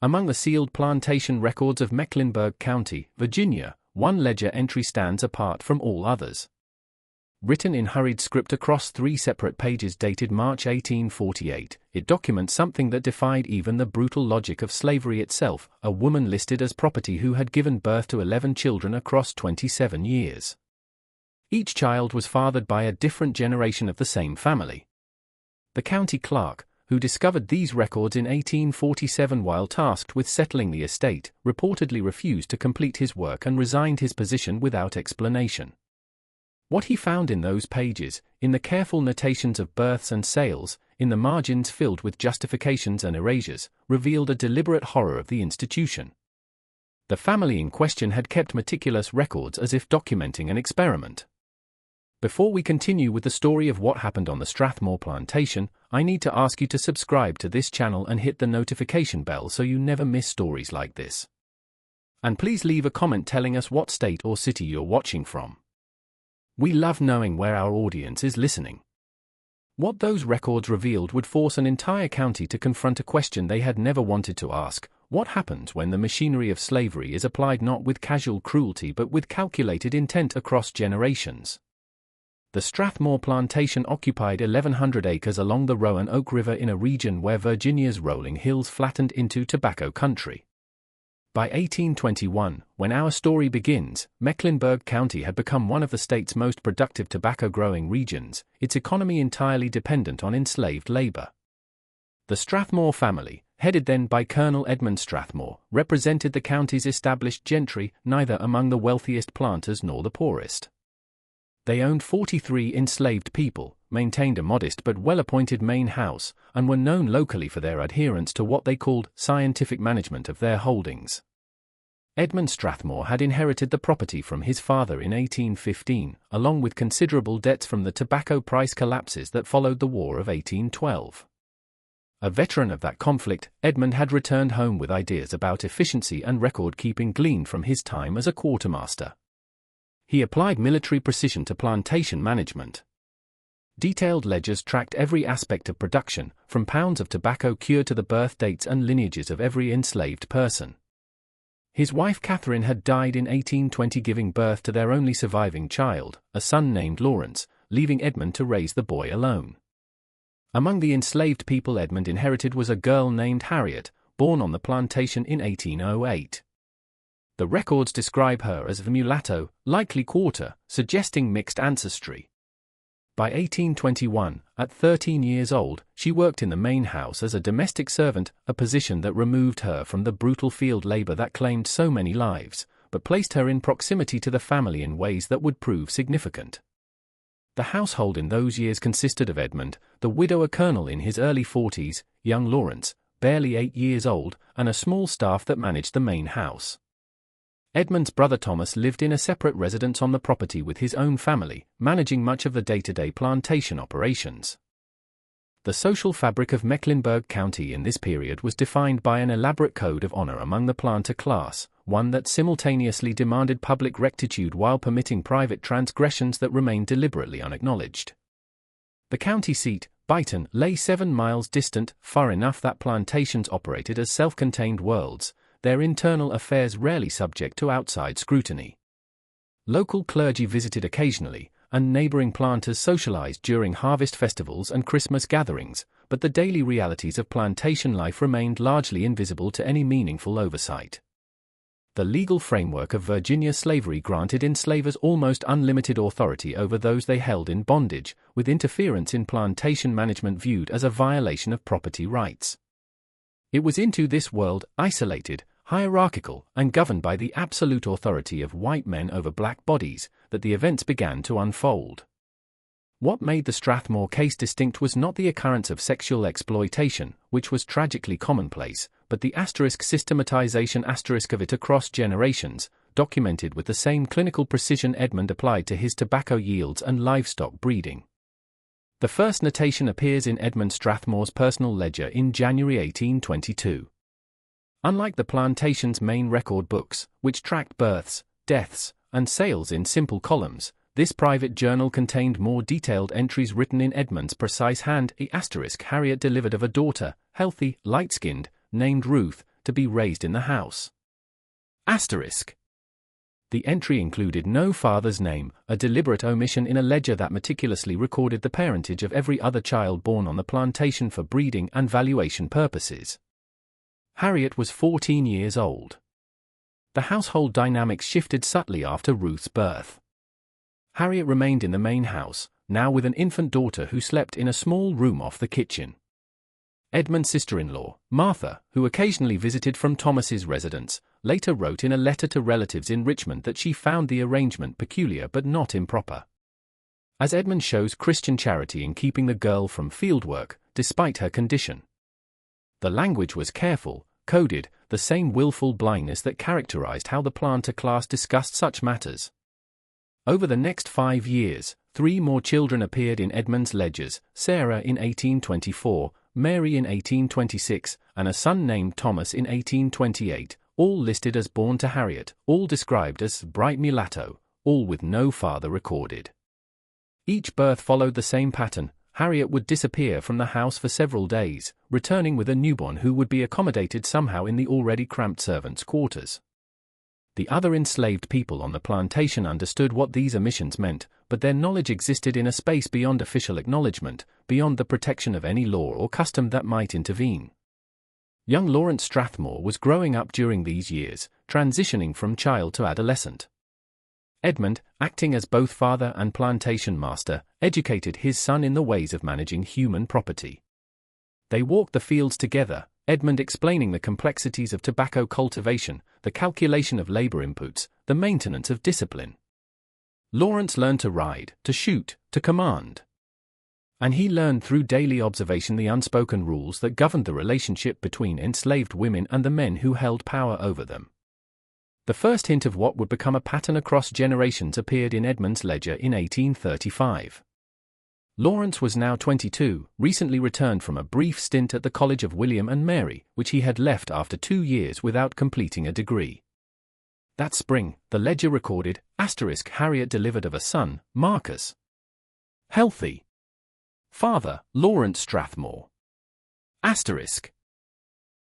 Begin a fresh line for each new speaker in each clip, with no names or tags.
Among the sealed plantation records of Mecklenburg County, Virginia, one ledger entry stands apart from all others. Written in hurried script across 3 separate pages dated March 1848, it documents something that defied even the brutal logic of slavery itself, a woman listed as property who had given birth to 11 children across 27 years. Each child was fathered by a different generation of the same family. The county clerk, who discovered these records in 1847 while tasked with settling the estate, reportedly refused to complete his work and resigned his position without explanation. What he found in those pages, in the careful notations of births and sales, in the margins filled with justifications and erasures, revealed a deliberate horror of the institution. The family in question had kept meticulous records as if documenting an experiment. Before we continue with the story of what happened on the Strathmore plantation, I need to ask you to subscribe to this channel and hit the notification bell so you never miss stories like this. And please leave a comment telling us what state or city you're watching from. We love knowing where our audience is listening. What those records revealed would force an entire county to confront a question they had never wanted to ask: what happens when the machinery of slavery is applied not with casual cruelty but with calculated intent across generations? The Strathmore plantation occupied 1,100 acres along the Roanoke River in a region where Virginia's rolling hills flattened into tobacco country. By 1821, when our story begins, Mecklenburg County had become one of the state's most productive tobacco-growing regions, its economy entirely dependent on enslaved labor. The Strathmore family, headed then by Colonel Edmund Strathmore, represented the county's established gentry, neither among the wealthiest planters nor the poorest. They owned 43 enslaved people, maintained a modest but well-appointed main house, and were known locally for their adherence to what they called scientific management of their holdings. Edmund Strathmore had inherited the property from his father in 1815, along with considerable debts from the tobacco price collapses that followed the War of 1812. A veteran of that conflict, Edmund had returned home with ideas about efficiency and record-keeping gleaned from his time as a quartermaster. He applied military precision to plantation management. Detailed ledgers tracked every aspect of production, from pounds of tobacco cured to the birth dates and lineages of every enslaved person. His wife Catherine had died in 1820, giving birth to their only surviving child, a son named Lawrence, leaving Edmund to raise the boy alone. Among the enslaved people Edmund inherited was a girl named Harriet, born on the plantation in 1808. The records describe her as a mulatto, likely quarter, suggesting mixed ancestry. By 1821, at 13 years old, she worked in the main house as a domestic servant, a position that removed her from the brutal field labor that claimed so many lives, but placed her in proximity to the family in ways that would prove significant. The household in those years consisted of Edmund, the widower colonel in his early 40s, young Lawrence, barely 8 years old, and a small staff that managed the main house. Edmund's brother Thomas lived in a separate residence on the property with his own family, managing much of the day-to-day plantation operations. The social fabric of Mecklenburg County in this period was defined by an elaborate code of honor among the planter class, one that simultaneously demanded public rectitude while permitting private transgressions that remained deliberately unacknowledged. The county seat, Byton, lay 7 miles distant, far enough that plantations operated as self-contained worlds, their internal affairs rarely subject to outside scrutiny. Local clergy visited occasionally, and neighboring planters socialized during harvest festivals and Christmas gatherings, but the daily realities of plantation life remained largely invisible to any meaningful oversight. The legal framework of Virginia slavery granted enslavers almost unlimited authority over those they held in bondage, with interference in plantation management viewed as a violation of property rights. It was into this world, isolated, hierarchical, and governed by the absolute authority of white men over black bodies, that the events began to unfold. What made the Strathmore case distinct was not the occurrence of sexual exploitation, which was tragically commonplace, but the systematization of it across generations, documented with the same clinical precision Edmund applied to his tobacco yields and livestock breeding. The first notation appears in Edmund Strathmore's personal ledger in January 1822. Unlike the plantation's main record books, which tracked births, deaths, and sales in simple columns, this private journal contained more detailed entries written in Edmund's precise hand. Harriet delivered of a daughter, healthy, light-skinned, named Ruth, to be raised in the house. Asterisk. The entry included no father's name, a deliberate omission in a ledger that meticulously recorded the parentage of every other child born on the plantation for breeding and valuation purposes. Harriet was 14 years old. The household dynamics shifted subtly after Ruth's birth. Harriet remained in the main house, now with an infant daughter who slept in a small room off the kitchen. Edmund's sister-in-law, Martha, who occasionally visited from Thomas's residence, later wrote in a letter to relatives in Richmond that she found the arrangement peculiar but not improper, as Edmund shows Christian charity in keeping the girl from fieldwork, despite her condition. The language was careful, coded, the same willful blindness that characterized how the planter class discussed such matters. Over the next 5 years, 3 more children appeared in Edmund's ledgers, Sarah in 1824, Mary in 1826, and a son named Thomas in 1828, all listed as born to Harriet, all described as bright mulatto, all with no father recorded. Each birth followed the same pattern. Harriet would disappear from the house for several days, returning with a newborn who would be accommodated somehow in the already cramped servants' quarters. The other enslaved people on the plantation understood what these omissions meant, but their knowledge existed in a space beyond official acknowledgement, beyond the protection of any law or custom that might intervene. Young Lawrence Strathmore was growing up during these years, transitioning from child to adolescent. Edmund, acting as both father and plantation master, educated his son in the ways of managing human property. They walked the fields together, Edmund explaining the complexities of tobacco cultivation, the calculation of labor inputs, the maintenance of discipline. Lawrence learned to ride, to shoot, to command. And he learned through daily observation the unspoken rules that governed the relationship between enslaved women and the men who held power over them. The first hint of what would become a pattern across generations appeared in Edmund's ledger in 1835. Lawrence was now 22, recently returned from a brief stint at the College of William and Mary, which he had left after 2 years without completing a degree. That spring, the ledger recorded, Harriet delivered of a son, Marcus. Healthy. Father, Lawrence Strathmore.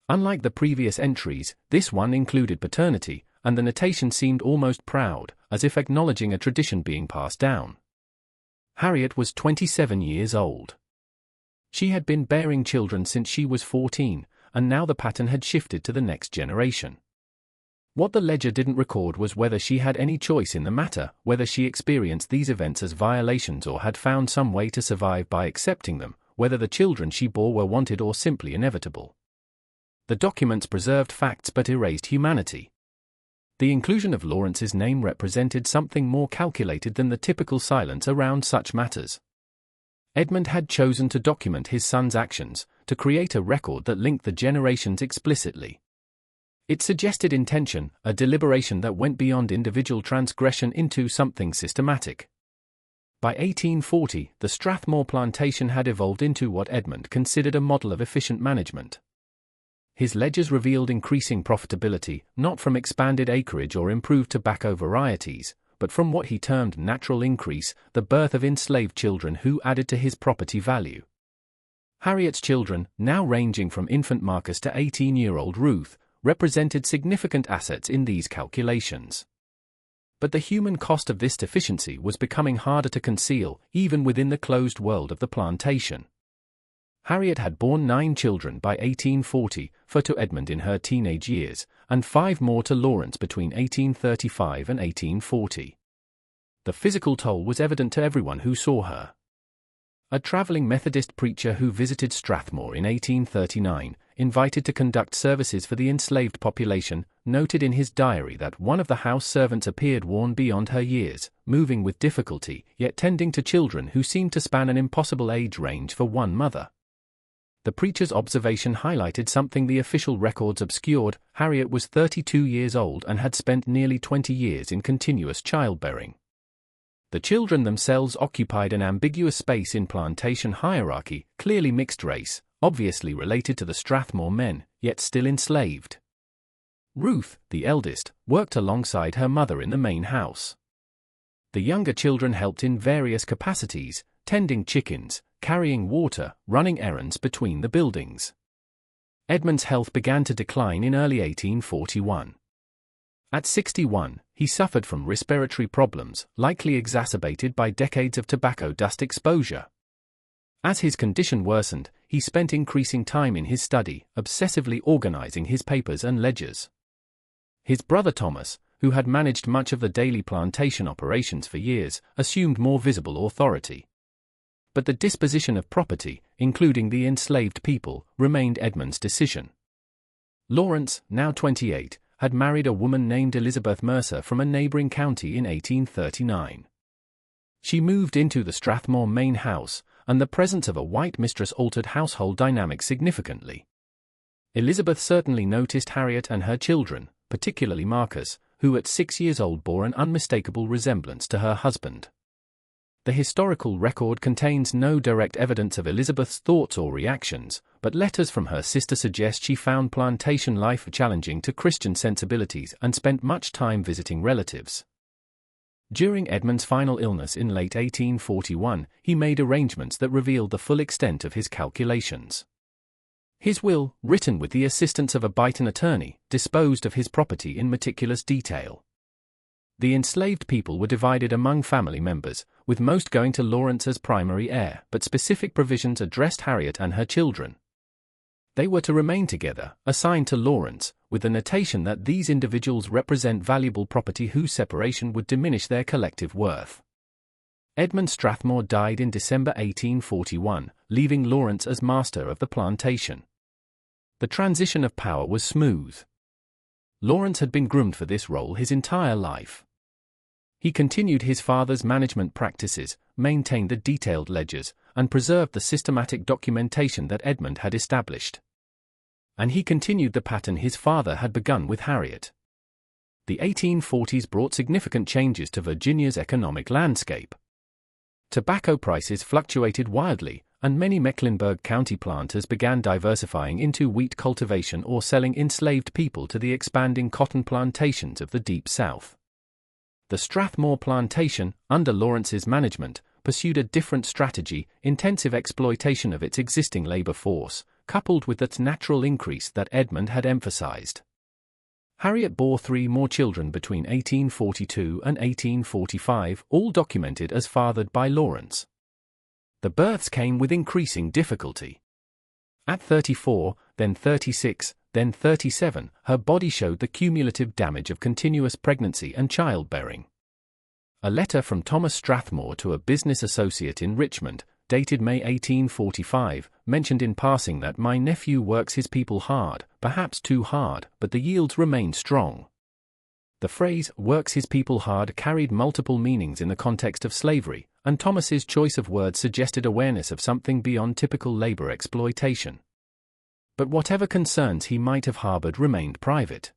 Unlike the previous entries, this one included paternity, and the notation seemed almost proud, as if acknowledging a tradition being passed down. Harriet was 27 years old. She had been bearing children since she was 14, and now the pattern had shifted to the next generation. What the ledger didn't record was whether she had any choice in the matter, whether she experienced these events as violations or had found some way to survive by accepting them, whether the children she bore were wanted or simply inevitable. The documents preserved facts but erased humanity. The inclusion of Lawrence's name represented something more calculated than the typical silence around such matters. Edmund had chosen to document his son's actions, to create a record that linked the generations explicitly. It suggested intention, a deliberation that went beyond individual transgression into something systematic. By 1840, the Strathmore plantation had evolved into what Edmund considered a model of efficient management. His ledgers revealed increasing profitability, not from expanded acreage or improved tobacco varieties, but from what he termed natural increase, the birth of enslaved children who added to his property value. Harriet's children, now ranging from infant Marcus to 18-year-old Ruth, represented significant assets in these calculations. But the human cost of this deficiency was becoming harder to conceal, even within the closed world of the plantation. Harriet had borne 9 children by 1840, 4 to Edmund in her teenage years, and 5 more to Lawrence between 1835 and 1840. The physical toll was evident to everyone who saw her. A traveling Methodist preacher who visited Strathmore in 1839, invited to conduct services for the enslaved population, noted in his diary that one of the house servants appeared worn beyond her years, moving with difficulty, yet tending to children who seemed to span an impossible age range for one mother. The preacher's observation highlighted something the official records obscured. Harriet was 32 years old and had spent nearly 20 years in continuous childbearing. The children themselves occupied an ambiguous space in plantation hierarchy, clearly mixed race, obviously related to the Strathmore men, yet still enslaved. Ruth, the eldest, worked alongside her mother in the main house. The younger children helped in various capacities, tending chickens, carrying water, running errands between the buildings. Edmund's health began to decline in early 1841. At 61, he suffered from respiratory problems, likely exacerbated by decades of tobacco dust exposure. As his condition worsened, he spent increasing time in his study, obsessively organizing his papers and ledgers. His brother Thomas, who had managed much of the daily plantation operations for years, assumed more visible authority. But the disposition of property, including the enslaved people, remained Edmund's decision. Lawrence, now 28, had married a woman named Elizabeth Mercer from a neighboring county in 1839. She moved into the Strathmore main house, and the presence of a white mistress altered household dynamics significantly. Elizabeth certainly noticed Harriet and her children, particularly Marcus, who at 6 years old bore an unmistakable resemblance to her husband. The historical record contains no direct evidence of Elizabeth's thoughts or reactions, but letters from her sister suggest she found plantation life challenging to Christian sensibilities and spent much time visiting relatives. During Edmund's final illness in late 1841, he made arrangements that revealed the full extent of his calculations. His will, written with the assistance of a Byton attorney, disposed of his property in meticulous detail. The enslaved people were divided among family members, with most going to Lawrence as primary heir, but specific provisions addressed Harriet and her children. They were to remain together, assigned to Lawrence, with the notation that these individuals represent valuable property whose separation would diminish their collective worth. Edmund Strathmore died in December 1841, leaving Lawrence as master of the plantation. The transition of power was smooth. Lawrence had been groomed for this role his entire life. He continued his father's management practices, maintained the detailed ledgers, and preserved the systematic documentation that Edmund had established. And he continued the pattern his father had begun with Harriet. The 1840s brought significant changes to Virginia's economic landscape. Tobacco prices fluctuated wildly, and many Mecklenburg County planters began diversifying into wheat cultivation or selling enslaved people to the expanding cotton plantations of the Deep South. The Strathmore plantation, under Lawrence's management, pursued a different strategy: intensive exploitation of its existing labor force, coupled with its natural increase that Edmund had emphasized. Harriet bore 3 more children between 1842 and 1845, all documented as fathered by Lawrence. The births came with increasing difficulty. At 34, then 36, then 37, her body showed the cumulative damage of continuous pregnancy and childbearing. A letter from Thomas Strathmore to a business associate in Richmond, dated May 1845, mentioned in passing that "my nephew works his people hard, perhaps too hard, but the yields remain strong." The phrase "works his people hard" carried multiple meanings in the context of slavery, and Thomas's choice of words suggested awareness of something beyond typical labor exploitation. But whatever concerns he might have harbored remained private.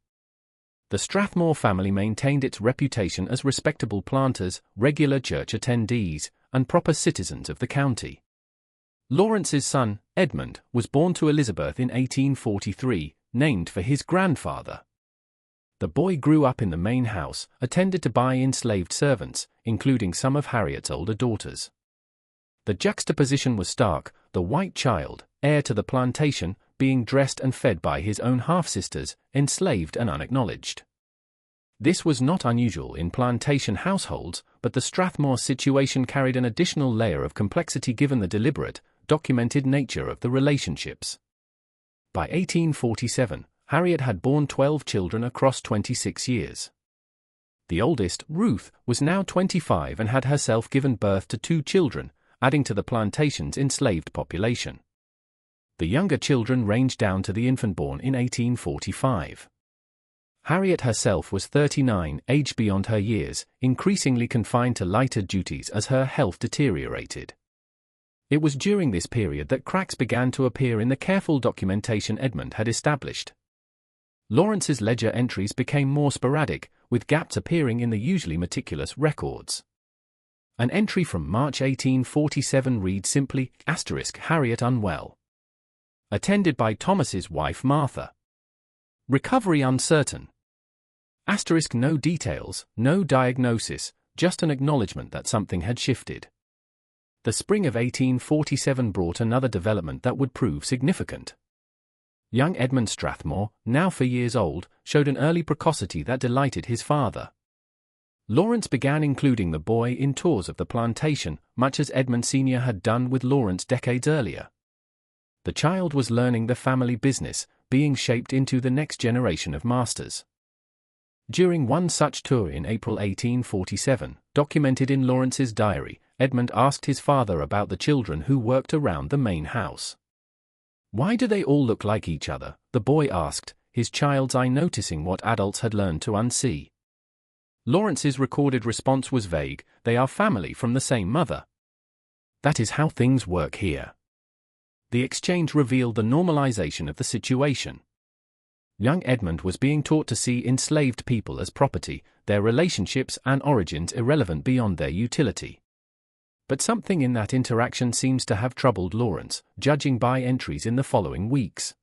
The Strathmore family maintained its reputation as respectable planters, regular church attendees, and proper citizens of the county. Lawrence's son, Edmund, was born to Elizabeth in 1843, named for his grandfather. The boy grew up in the main house, attended to by enslaved servants, including some of Harriet's older daughters. The juxtaposition was stark: the white child, heir to the plantation, being dressed and fed by his own half-sisters, enslaved and unacknowledged. This was not unusual in plantation households, but the Strathmore situation carried an additional layer of complexity given the deliberate, documented nature of the relationships. By 1847, Harriet had borne 12 children across 26 years. The oldest, Ruth, was now 25 and had herself given birth to 2 children, adding to the plantation's enslaved population. The younger children ranged down to the infant born in 1845. Harriet herself was 39, aged beyond her years, increasingly confined to lighter duties as her health deteriorated. It was during this period that cracks began to appear in the careful documentation Edmund had established. Lawrence's ledger entries became more sporadic, with gaps appearing in the usually meticulous records. An entry from March 1847 reads simply, "Harriet unwell. Attended by Thomas's wife Martha. Recovery uncertain. No details, no diagnosis, just an acknowledgement that something had shifted." The spring of 1847 brought another development that would prove significant. Young Edmund Strathmore, now 4 years old, showed an early precocity that delighted his father. Lawrence began including the boy in tours of the plantation, much as Edmund Sr. had done with Lawrence decades earlier. The child was learning the family business, being shaped into the next generation of masters. During one such tour in April 1847, documented in Lawrence's diary, Edmund asked his father about the children who worked around the main house. "Why do they all look like each other?" the boy asked, his child's eye noticing what adults had learned to unsee. Lawrence's recorded response was vague: "They are family from the same mother. That is how things work here." The exchange revealed the normalization of the situation. Young Edmund was being taught to see enslaved people as property, their relationships and origins irrelevant beyond their utility. But something in that interaction seems to have troubled Lawrence, judging by entries in the following weeks.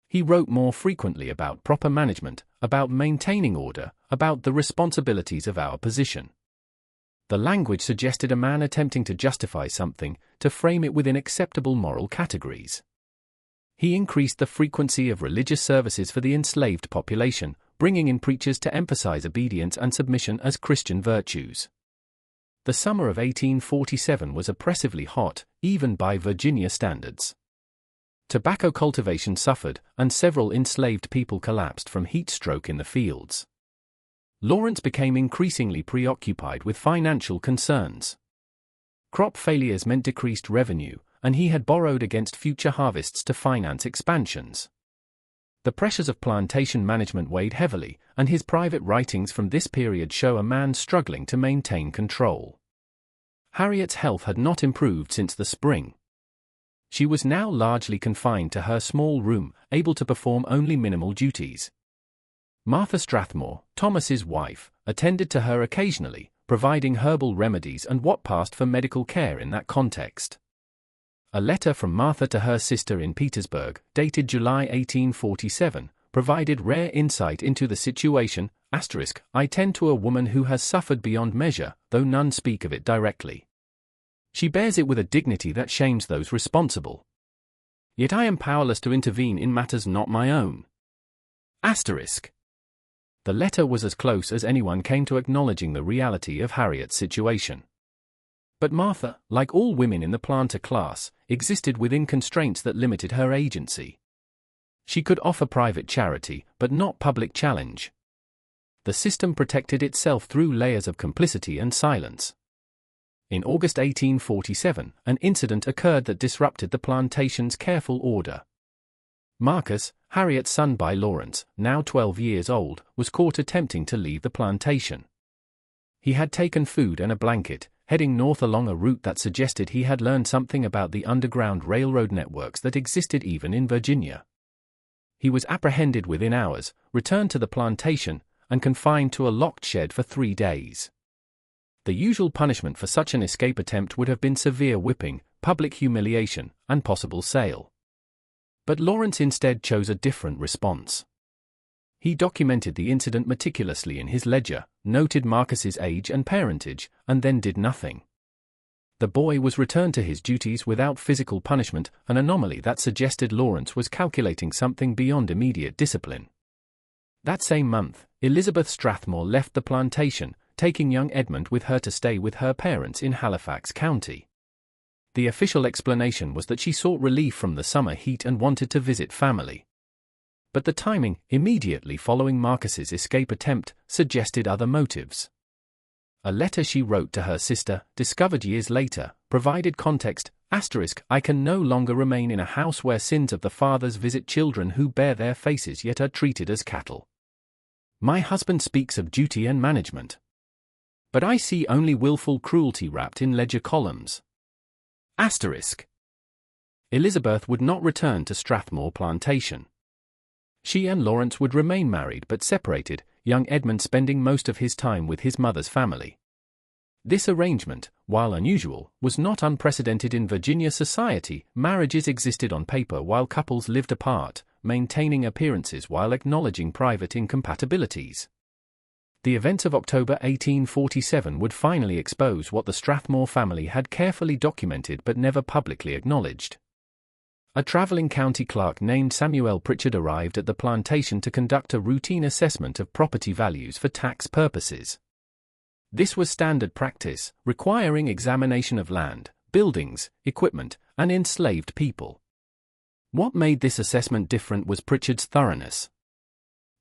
He wrote more frequently about proper management, about maintaining order, about the responsibilities of our position. The language suggested a man attempting to justify something, to frame it within acceptable moral categories. He increased the frequency of religious services for the enslaved population, bringing in preachers to emphasize obedience and submission as Christian virtues. The summer of 1847 was oppressively hot, even by Virginia standards. Tobacco cultivation suffered, and several enslaved people collapsed from heat stroke in the fields. Lawrence became increasingly preoccupied with financial concerns. Crop failures meant decreased revenue, and he had borrowed against future harvests to finance expansions. The pressures of plantation management weighed heavily, and his private writings from this period show a man struggling to maintain control. Harriet's health had not improved since the spring. She was now largely confined to her small room, able to perform only minimal duties. Martha Strathmore, Thomas's wife, attended to her occasionally, providing herbal remedies and what passed for medical care in that context. A letter from Martha to her sister in Petersburg, dated July 1847, provided rare insight into the situation. "I tend to a woman who has suffered beyond measure, though none speak of it directly. She bears it with a dignity that shames those responsible. Yet I am powerless to intervene in matters not my own." The letter was as close as anyone came to acknowledging the reality of Harriet's situation. But Martha, like all women in the planter class, existed within constraints that limited her agency. She could offer private charity, but not public challenge. The system protected itself through layers of complicity and silence. In August 1847, an incident occurred that disrupted the plantation's careful order. Marcus, Harriet's son by Lawrence, now 12 years old, was caught attempting to leave the plantation. He had taken food and a blanket, heading north along a route that suggested he had learned something about the underground railroad networks that existed even in Virginia. He was apprehended within hours, returned to the plantation, and confined to a locked shed for 3 days. The usual punishment for such an escape attempt would have been severe whipping, public humiliation, and possible sale. But Lawrence instead chose a different response. He documented the incident meticulously in his ledger, noted Marcus's age and parentage, and then did nothing. The boy was returned to his duties without physical punishment, an anomaly that suggested Lawrence was calculating something beyond immediate discipline. That same month, Elizabeth Strathmore left the plantation, taking young Edmund with her to stay with her parents in Halifax County. The official explanation was that she sought relief from the summer heat and wanted to visit family. But the timing, immediately following Marcus's escape attempt, suggested other motives. A letter she wrote to her sister, discovered years later, provided context. "I can no longer remain in a house where sins of the fathers visit children who bear their faces yet are treated as cattle. My husband speaks of duty and management, but I see only willful cruelty wrapped in ledger columns." Elizabeth would not return to Strathmore Plantation. She and Lawrence would remain married but separated, young Edmund spending most of his time with his mother's family. This arrangement, while unusual, was not unprecedented in Virginia society. Marriages existed on paper while couples lived apart, maintaining appearances while acknowledging private incompatibilities. The events of October 1847 would finally expose what the Strathmore family had carefully documented but never publicly acknowledged. a traveling county clerk named Samuel Pritchard arrived at the plantation to conduct a routine assessment of property values for tax purposes. This was standard practice, requiring examination of land, buildings, equipment, and enslaved people. What made this assessment different was Pritchard's thoroughness.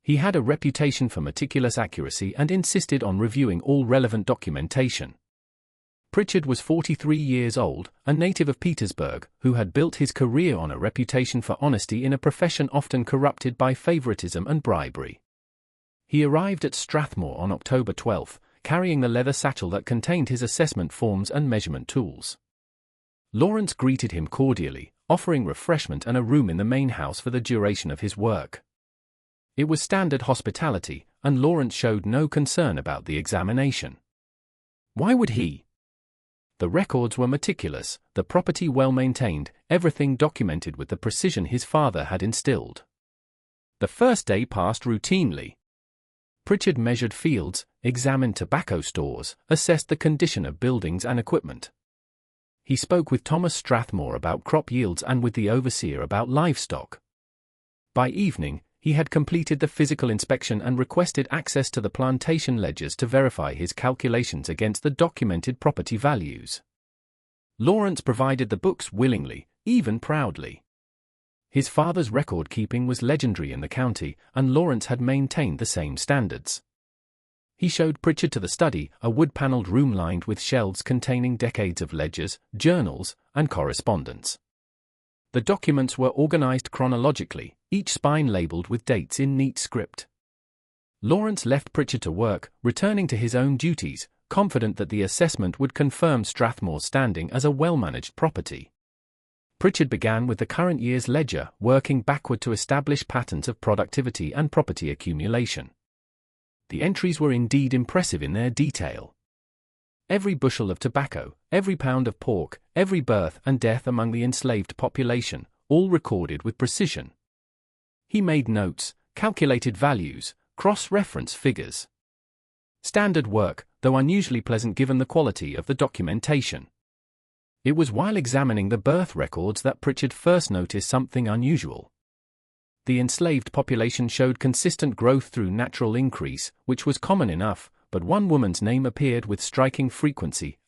He had a reputation for meticulous accuracy and insisted on reviewing all relevant documentation. Pritchard was 43 years old, a native of Petersburg, who had built his career on a reputation for honesty in a profession often corrupted by favoritism and bribery. He arrived at Strathmore on October 12, carrying the leather satchel that contained his assessment forms and measurement tools. Lawrence greeted him cordially, offering refreshment and a room in the main house for the duration of his work. It was standard hospitality, and Lawrence showed no concern about the examination. Why would he? The records were meticulous, the property well maintained, everything documented with the precision his father had instilled. The first day passed routinely. Pritchard measured fields, examined tobacco stores, assessed the condition of buildings and equipment. He spoke with Thomas Strathmore about crop yields and with the overseer about livestock. By evening, he had completed the physical inspection and requested access to the plantation ledgers to verify his calculations against the documented property values. Lawrence provided the books willingly, even proudly. His father's record-keeping was legendary in the county, and Lawrence had maintained the same standards. He showed Pritchard to the study, a wood-paneled room lined with shelves containing decades of ledgers, journals, and correspondence. The documents were organized chronologically, each spine labeled with dates in neat script. Lawrence left Pritchard to work, returning to his own duties, confident that the assessment would confirm Strathmore's standing as a well-managed property. Pritchard began with the current year's ledger, working backward to establish patterns of productivity and property accumulation. The entries were indeed impressive in their detail. Every bushel of tobacco, every pound of pork, every birth and death among the enslaved population, all recorded with precision. He made notes, calculated values, cross-referenced figures. Standard work, though unusually pleasant given the quality of the documentation. It was while examining the birth records that Pritchard first noticed something unusual. The enslaved population showed consistent growth through natural increase, which was common enough, but one woman's name appeared with striking frequency,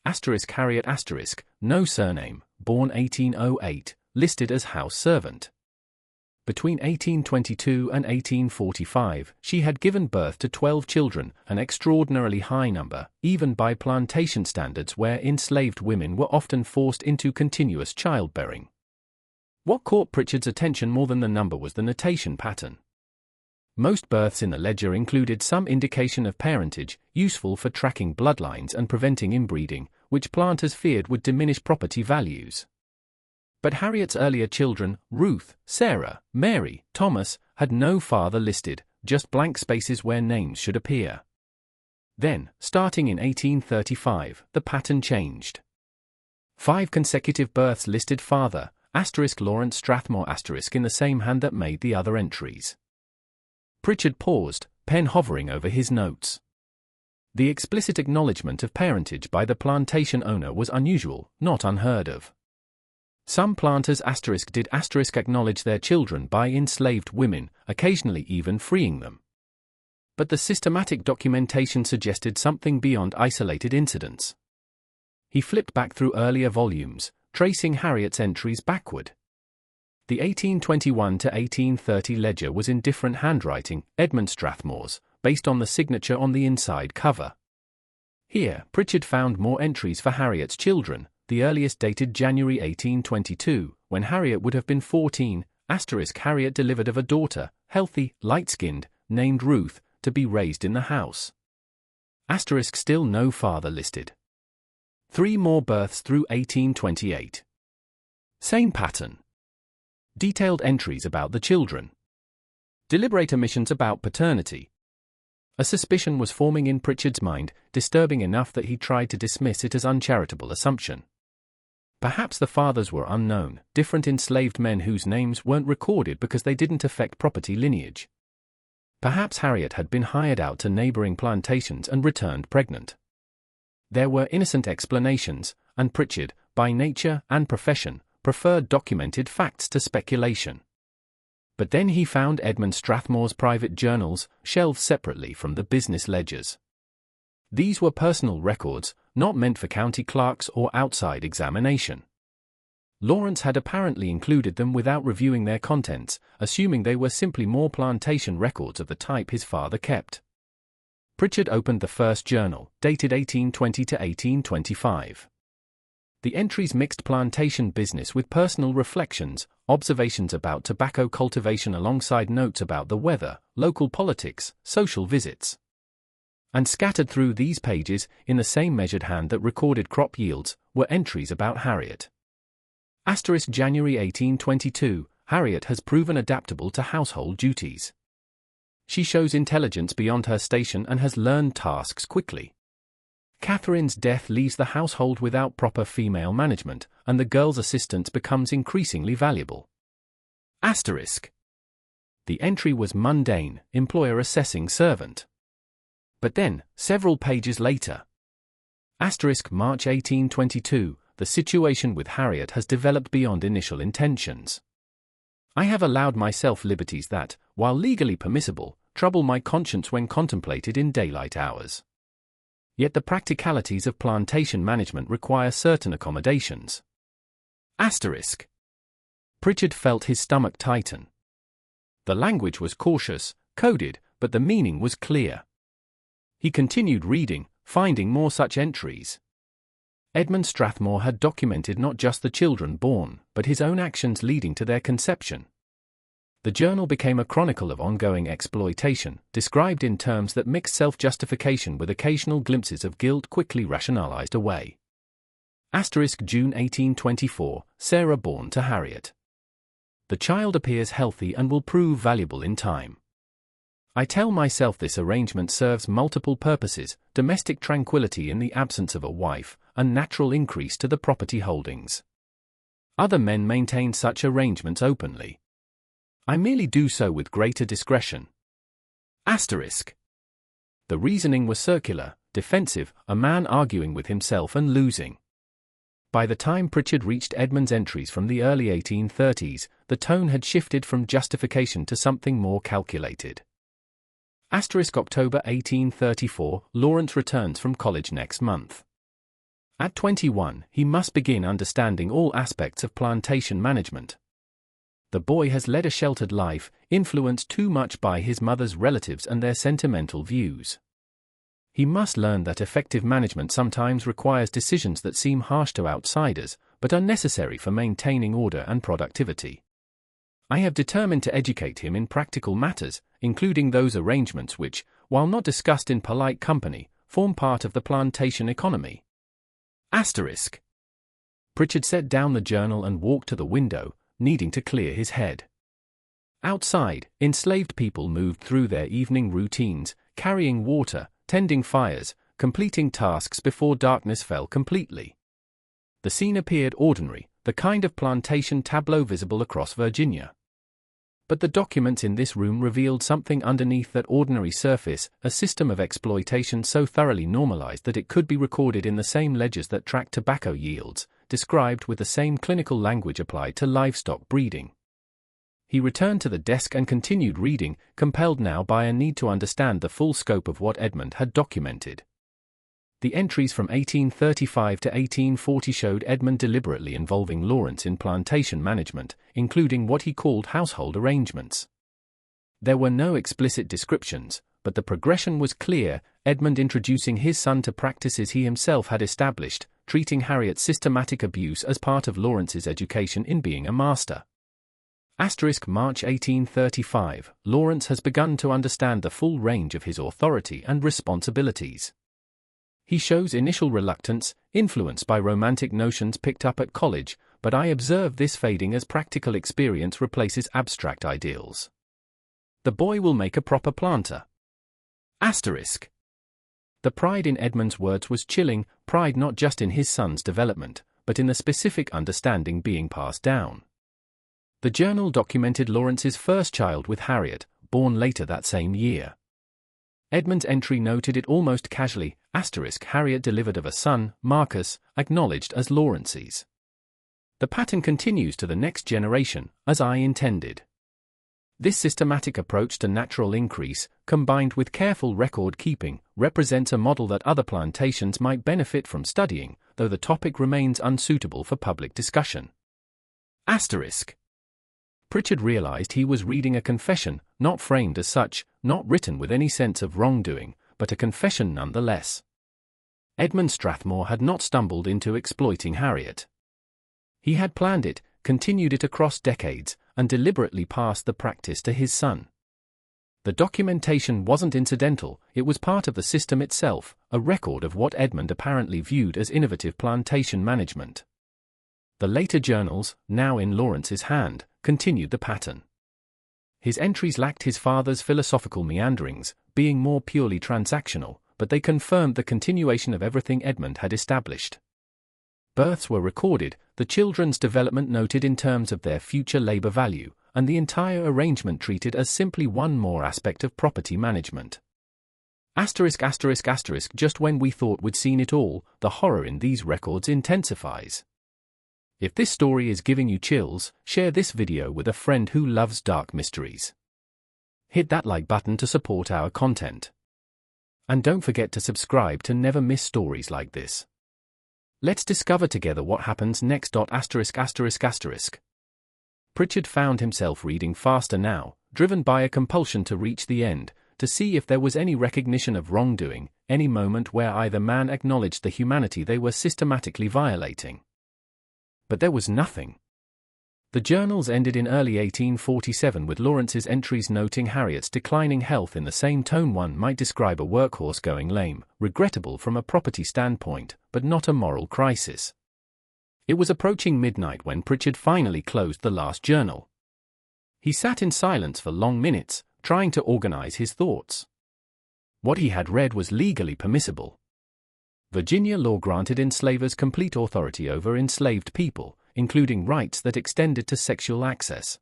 Harriet *, no surname, born 1808, listed as house servant. Between 1822 and 1845, she had given birth to 12 children, an extraordinarily high number, even by plantation standards where enslaved women were often forced into continuous childbearing. What caught Pritchard's attention more than the number was the notation pattern. Most births in the ledger included some indication of parentage, useful for tracking bloodlines and preventing inbreeding, which planters feared would diminish property values. But Harriet's earlier children, Ruth, Sarah, Mary, Thomas, had no father listed, just blank spaces where names should appear. Then, starting in 1835, the pattern changed. 5 consecutive births listed father, Lawrence Strathmore * in the same hand that made the other entries. Pritchard paused, pen hovering over his notes. The explicit acknowledgement of parentage by the plantation owner was unusual, not unheard of. Some planters did acknowledge their children by enslaved women, occasionally even freeing them. But the systematic documentation suggested something beyond isolated incidents. He flipped back through earlier volumes, tracing Harriet's entries backward. The 1821 to 1830 ledger was in different handwriting, Edmund Strathmore's, based on the signature on the inside cover. Here, Pritchard found more entries for Harriet's children, the earliest dated January 1822, when Harriet would have been 14, Harriet delivered of a daughter, healthy, light-skinned, named Ruth, to be raised in the house. Still no father listed. 3 more births through 1828. Same pattern. Detailed entries about the children. Deliberate omissions about paternity. A suspicion was forming in Pritchard's mind, disturbing enough that he tried to dismiss it as uncharitable assumption. Perhaps the fathers were unknown, different enslaved men whose names weren't recorded because they didn't affect property lineage. Perhaps Harriet had been hired out to neighboring plantations and returned pregnant. There were innocent explanations, and Pritchard, by nature and profession, preferred documented facts to speculation. But then he found Edmund Strathmore's private journals, shelved separately from the business ledgers. These were personal records, not meant for county clerks or outside examination. Lawrence had apparently included them without reviewing their contents, assuming they were simply more plantation records of the type his father kept. Pritchard opened the first journal, dated 1820 to 1825. The entries mixed plantation business with personal reflections, observations about tobacco cultivation alongside notes about the weather, local politics, social visits. And scattered through these pages, in the same measured hand that recorded crop yields, were entries about Harriet. January 1822, Harriet has proven adaptable to household duties. She shows intelligence beyond her station and has learned tasks quickly. Catherine's death leaves the household without proper female management, and the girl's assistance becomes increasingly valuable. The entry was mundane, employer assessing servant. But then, several pages later, March 1822, the situation with Harriet has developed beyond initial intentions. I have allowed myself liberties that, while legally permissible, trouble my conscience when contemplated in daylight hours. Yet the practicalities of plantation management require certain accommodations. Pritchard felt his stomach tighten. The language was cautious, coded, but the meaning was clear. He continued reading, finding more such entries. Edmund Strathmore had documented not just the children born, but his own actions leading to their conception. The journal became a chronicle of ongoing exploitation, described in terms that mixed self-justification with occasional glimpses of guilt quickly rationalized away. June 1824, Sarah born to Harriet. The child appears healthy and will prove valuable in time. I tell myself this arrangement serves multiple purposes: domestic tranquility in the absence of a wife, and natural increase to the property holdings. Other men maintain such arrangements openly. I merely do so with greater discretion. The reasoning was circular, defensive, a man arguing with himself and losing. By the time Pritchard reached Edmund's entries from the early 1830s, the tone had shifted from justification to something more calculated. October 1834, Lawrence returns from college next month. At 21, he must begin understanding all aspects of plantation management. The boy has led a sheltered life, influenced too much by his mother's relatives and their sentimental views. He must learn that effective management sometimes requires decisions that seem harsh to outsiders, but are necessary for maintaining order and productivity. I have determined to educate him in practical matters, including those arrangements which, while not discussed in polite company, form part of the plantation economy. Pritchard set down the journal and walked to the window, needing to clear his head. Outside, enslaved people moved through their evening routines, carrying water, tending fires, completing tasks before darkness fell completely. The scene appeared ordinary, the kind of plantation tableau visible across Virginia. But the documents in this room revealed something underneath that ordinary surface, a system of exploitation so thoroughly normalized that it could be recorded in the same ledgers that track tobacco yields, described with the same clinical language applied to livestock breeding. He returned to the desk and continued reading, compelled now by a need to understand the full scope of what Edmund had documented. The entries from 1835 to 1840 showed Edmund deliberately involving Lawrence in plantation management, including what he called household arrangements. There were no explicit descriptions, but the progression was clear: Edmund introducing his son to practices he himself had established, treating Harriet's systematic abuse as part of Lawrence's education in being a master. March 1835, Lawrence has begun to understand the full range of his authority and responsibilities. He shows initial reluctance, influenced by romantic notions picked up at college, but I observe this fading as practical experience replaces abstract ideals. The boy will make a proper planter. The pride in Edmund's words was chilling, pride not just in his son's development, but in the specific understanding being passed down. The journal documented Lawrence's first child with Harriet, born later that same year. Edmund's entry noted it almost casually: Harriet delivered of a son, Marcus, acknowledged as Lawrence's. The pattern continues to the next generation, as I intended. This systematic approach to natural increase, combined with careful record keeping, represents a model that other plantations might benefit from studying, though the topic remains unsuitable for public discussion. Asterisk. Pritchard realized he was reading a confession, not framed as such, not written with any sense of wrongdoing, but a confession nonetheless. Edmund Strathmore had not stumbled into exploiting Harriet. He had planned it, continued it across decades, and deliberately passed the practice to his son. The documentation wasn't incidental, it was part of the system itself, a record of what Edmund apparently viewed as innovative plantation management. The later journals, now in Lawrence's hand, continued the pattern. His entries lacked his father's philosophical meanderings, being more purely transactional, but they confirmed the continuation of everything Edmund had established. Births were recorded, the children's development noted in terms of their future labor value, and the entire arrangement treated as simply one more aspect of property management. Asterisk. Just when we thought we'd seen it all, the horror in these records intensifies. If this story is giving you chills, share this video with a friend who loves dark mysteries. Hit that like button to support our content. And don't forget to subscribe to never miss stories like this. Let's discover together what happens next. Pritchard found himself reading faster now, driven by a compulsion to reach the end, to see if there was any recognition of wrongdoing, any moment where either man acknowledged the humanity they were systematically violating. But there was nothing. The journals ended in early 1847 with Lawrence's entries noting Harriet's declining health in the same tone one might describe a workhorse going lame, regrettable from a property standpoint, but not a moral crisis. It was approaching midnight when Pritchard finally closed the last journal. He sat in silence for long minutes, trying to organize his thoughts. What he had read was legally permissible. Virginia law granted enslavers complete authority over enslaved people, including rights that extended to sexual access.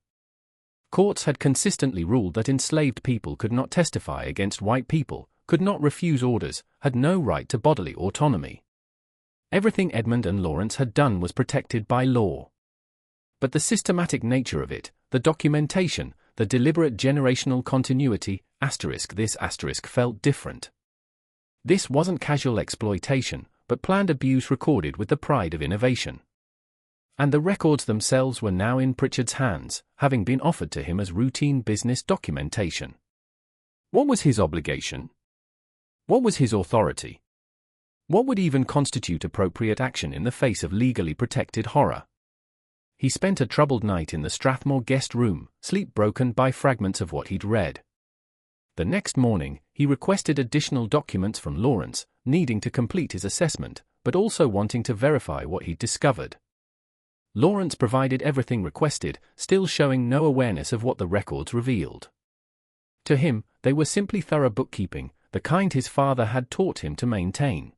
Courts had consistently ruled that enslaved people could not testify against white people, could not refuse orders, had no right to bodily autonomy. Everything Edmund and Lawrence had done was protected by law. But the systematic nature of it, the documentation, the deliberate generational continuity, felt different. This wasn't casual exploitation, but planned abuse recorded with the pride of innovation. And the records themselves were now in Pritchard's hands, having been offered to him as routine business documentation. What was his obligation? What was his authority? What would even constitute appropriate action in the face of legally protected horror? He spent a troubled night in the Strathmore guest room, sleep broken by fragments of what he'd read. The next morning, he requested additional documents from Lawrence, needing to complete his assessment, but also wanting to verify what he'd discovered. Lawrence provided everything requested, still showing no awareness of what the records revealed. To him, they were simply thorough bookkeeping, the kind his father had taught him to maintain.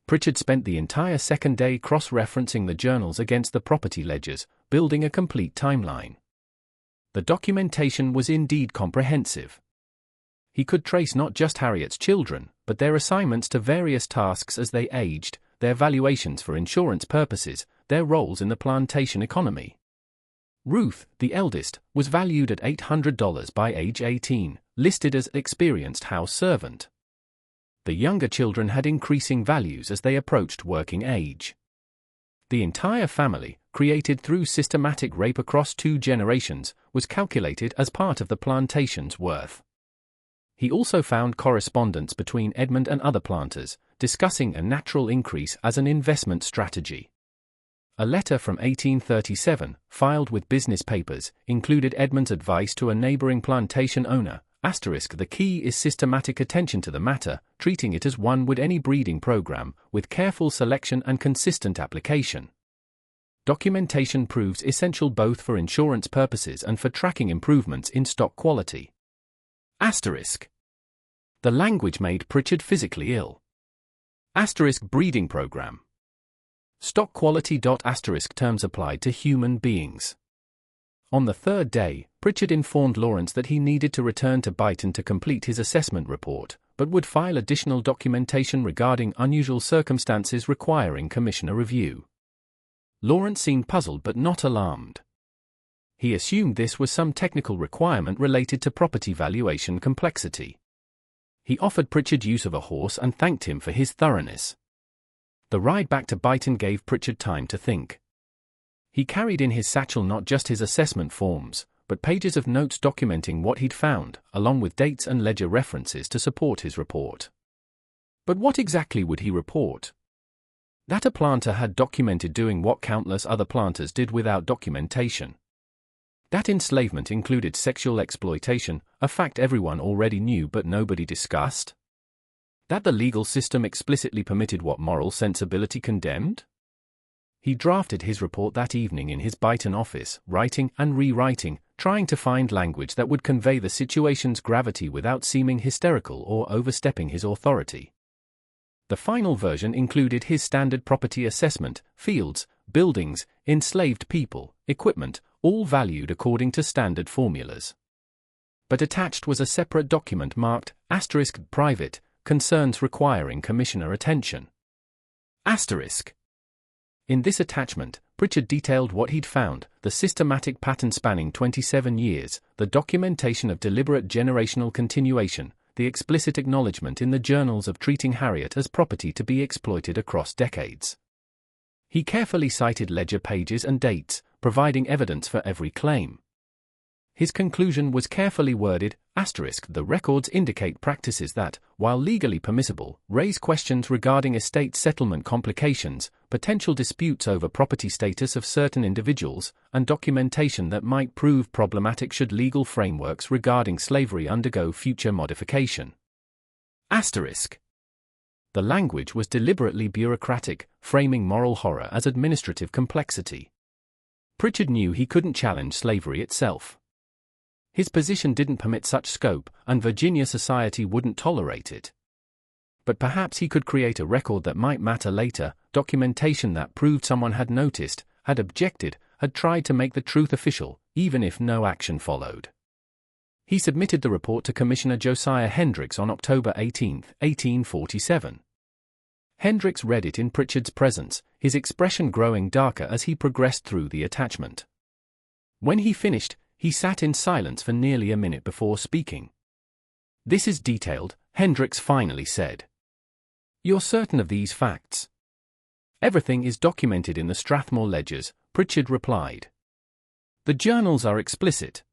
Pritchard spent the entire second day cross-referencing the journals against the property ledgers, building a complete timeline. The documentation was indeed comprehensive. He could trace not just Harriet's children, but their assignments to various tasks as they aged, their valuations for insurance purposes, their roles in the plantation economy. Ruth, the eldest, was valued at $800 by age 18, listed as experienced house servant. The younger children had increasing values as they approached working age. The entire family, created through systematic rape across 2 generations, was calculated as part of the plantation's worth. He also found correspondence between Edmund and other planters, discussing a natural increase as an investment strategy. A letter from 1837, filed with business papers, included Edmund's advice to a neighboring plantation owner, the key is systematic attention to the matter, treating it as one would any breeding program, with careful selection and consistent application. Documentation proves essential both for insurance purposes and for tracking improvements in stock quality. The language made Pritchard physically ill. Breeding program. Stock quality. Terms applied to human beings. On the third day, Pritchard informed Lawrence that he needed to return to Byton to complete his assessment report, but would file additional documentation regarding unusual circumstances requiring commissioner review. Lawrence seemed puzzled but not alarmed. He assumed this was some technical requirement related to property valuation complexity. He offered Pritchard use of a horse and thanked him for his thoroughness. The ride back to Byton gave Pritchard time to think. He carried in his satchel not just his assessment forms, but pages of notes documenting what he'd found, along with dates and ledger references to support his report. But what exactly would he report? That a planter had documented doing what countless other planters did without documentation. That enslavement included sexual exploitation, a fact everyone already knew but nobody discussed. That the legal system explicitly permitted what moral sensibility condemned? He drafted his report that evening in his Byton office, writing and rewriting, trying to find language that would convey the situation's gravity without seeming hysterical or overstepping his authority. The final version included his standard property assessment, fields, buildings, enslaved people, equipment, all valued according to standard formulas. But attached was a separate document marked * private, concerns requiring commissioner attention. In this attachment, Pritchard detailed what he'd found, the systematic pattern spanning 27 years, the documentation of deliberate generational continuation, the explicit acknowledgement in the journals of treating Harriet as property to be exploited across decades. He carefully cited ledger pages and dates, providing evidence for every claim. His conclusion was carefully worded, the records indicate practices that, while legally permissible, raise questions regarding estate settlement complications, potential disputes over property status of certain individuals, and documentation that might prove problematic should legal frameworks regarding slavery undergo future modification. The language was deliberately bureaucratic, framing moral horror as administrative complexity. Pritchard knew he couldn't challenge slavery itself. His position didn't permit such scope, and Virginia society wouldn't tolerate it. But perhaps he could create a record that might matter later, documentation that proved someone had noticed, had objected, had tried to make the truth official, even if no action followed. He submitted the report to Commissioner Josiah Hendricks on October 18, 1847. Hendricks read it in Pritchard's presence, his expression growing darker as he progressed through the attachment. When he finished, he sat in silence for nearly a minute before speaking. "This is detailed," Hendricks finally said. "You're certain of these facts?" "Everything is documented in the Strathmore ledgers," Pritchard replied. "The journals are explicit."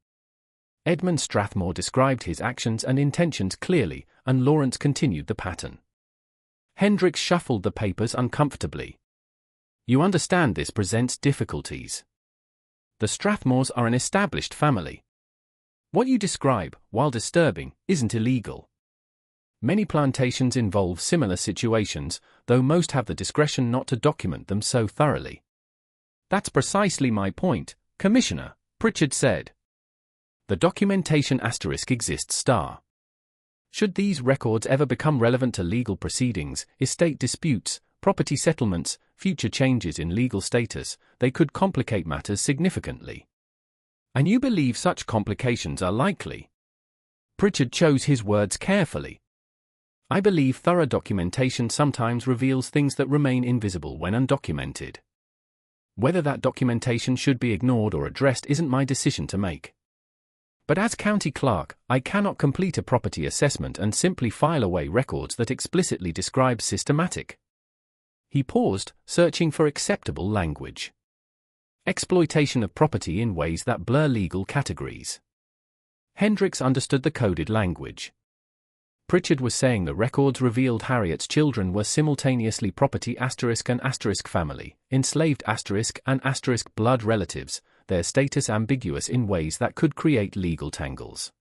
Edmund Strathmore described his actions and intentions clearly, and Lawrence continued the pattern. Hendricks shuffled the papers uncomfortably. "You understand this presents difficulties. The Strathmores are an established family. What you describe, while disturbing, isn't illegal. Many plantations involve similar situations, though most have the discretion not to document them so thoroughly." "That's precisely my point, Commissioner," Pritchard said. "The documentation * exists *. Should these records ever become relevant to legal proceedings, estate disputes, property settlements, future changes in legal status, they could complicate matters significantly." "And you believe such complications are likely?" Pritchard chose his words carefully. "I believe thorough documentation sometimes reveals things that remain invisible when undocumented. Whether that documentation should be ignored or addressed isn't my decision to make. But as county clerk, I cannot complete a property assessment and simply file away records that explicitly describe systematic." He paused, searching for acceptable language. "Exploitation of property in ways that blur legal categories." Hendricks understood the coded language. Pritchard was saying the records revealed Harriet's children were simultaneously property * and * family, enslaved * and * blood relatives, their status ambiguous in ways that could create legal tangles.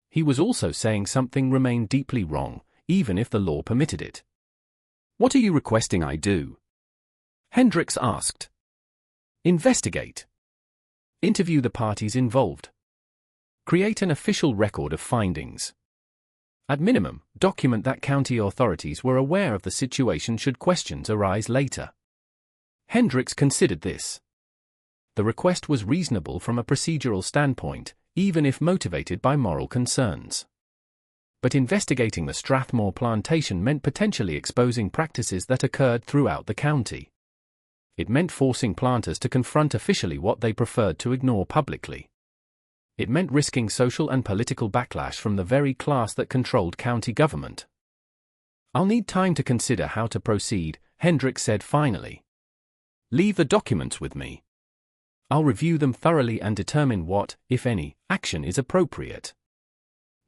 He was also saying something remained deeply wrong, even if the law permitted it. "What are you requesting I do?" Hendricks asked. "Investigate. Interview the parties involved. Create an official record of findings. At minimum, document that county authorities were aware of the situation should questions arise later." Hendricks considered this. The request was reasonable from a procedural standpoint, even if motivated by moral concerns. But investigating the Strathmore plantation meant potentially exposing practices that occurred throughout the county. It meant forcing planters to confront officially what they preferred to ignore publicly. It meant risking social and political backlash from the very class that controlled county government. "I'll need time to consider how to proceed," Hendricks said finally. "Leave the documents with me. I'll review them thoroughly and determine what, if any, action is appropriate."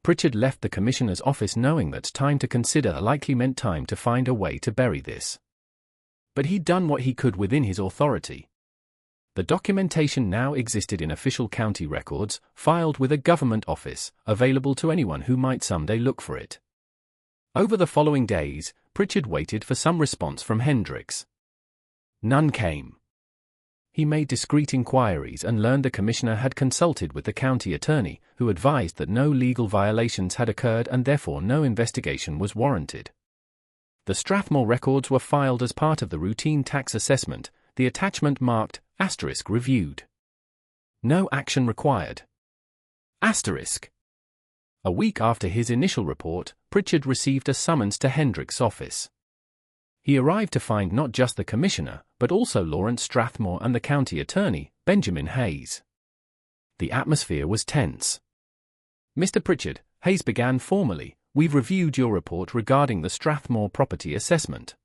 Pritchard left the commissioner's office knowing that time to consider likely meant time to find a way to bury this. But he'd done what he could within his authority. The documentation now existed in official county records, filed with a government office, available to anyone who might someday look for it. Over the following days, Pritchard waited for some response from Hendricks. None came. He made discreet inquiries and learned the commissioner had consulted with the county attorney, who advised that no legal violations had occurred and therefore no investigation was warranted. The Strathmore records were filed as part of the routine tax assessment, the attachment marked ** reviewed. No action required. **. A week after his initial report, Pritchard received a summons to Hendricks' office. He arrived to find not just the commissioner, but also Lawrence Strathmore and the county attorney, Benjamin Hayes. The atmosphere was tense. "Mr. Pritchard," Hayes began formally, "we've reviewed your report regarding the Strathmore property assessment.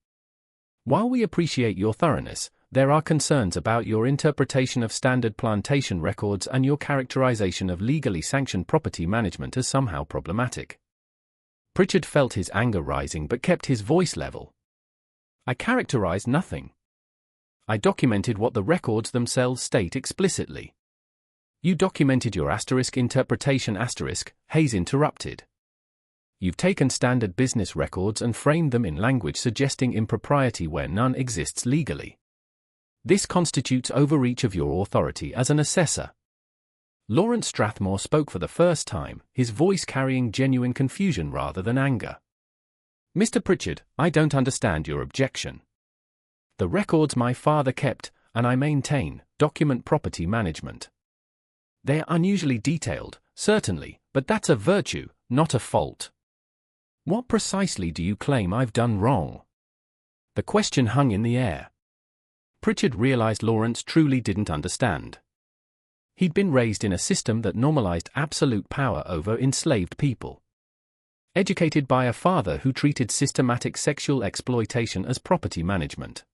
While we appreciate your thoroughness, there are concerns about your interpretation of standard plantation records and your characterization of legally sanctioned property management as somehow problematic." Pritchard felt his anger rising but kept his voice level. "I characterized nothing. I documented what the records themselves state explicitly." "You documented your * interpretation *, Hayes interrupted. "You've taken standard business records and framed them in language suggesting impropriety where none exists legally. This constitutes overreach of your authority as an assessor." Lawrence Strathmore spoke for the first time, his voice carrying genuine confusion rather than anger. "Mr. Pritchard, I don't understand your objection. The records my father kept, and I maintain, document property management. They are unusually detailed, certainly, but that's a virtue, not a fault. What precisely do you claim I've done wrong?" The question hung in the air. Pritchard realized Lawrence truly didn't understand. He'd been raised in a system that normalized absolute power over enslaved people. Educated by a father who treated systematic sexual exploitation as property management.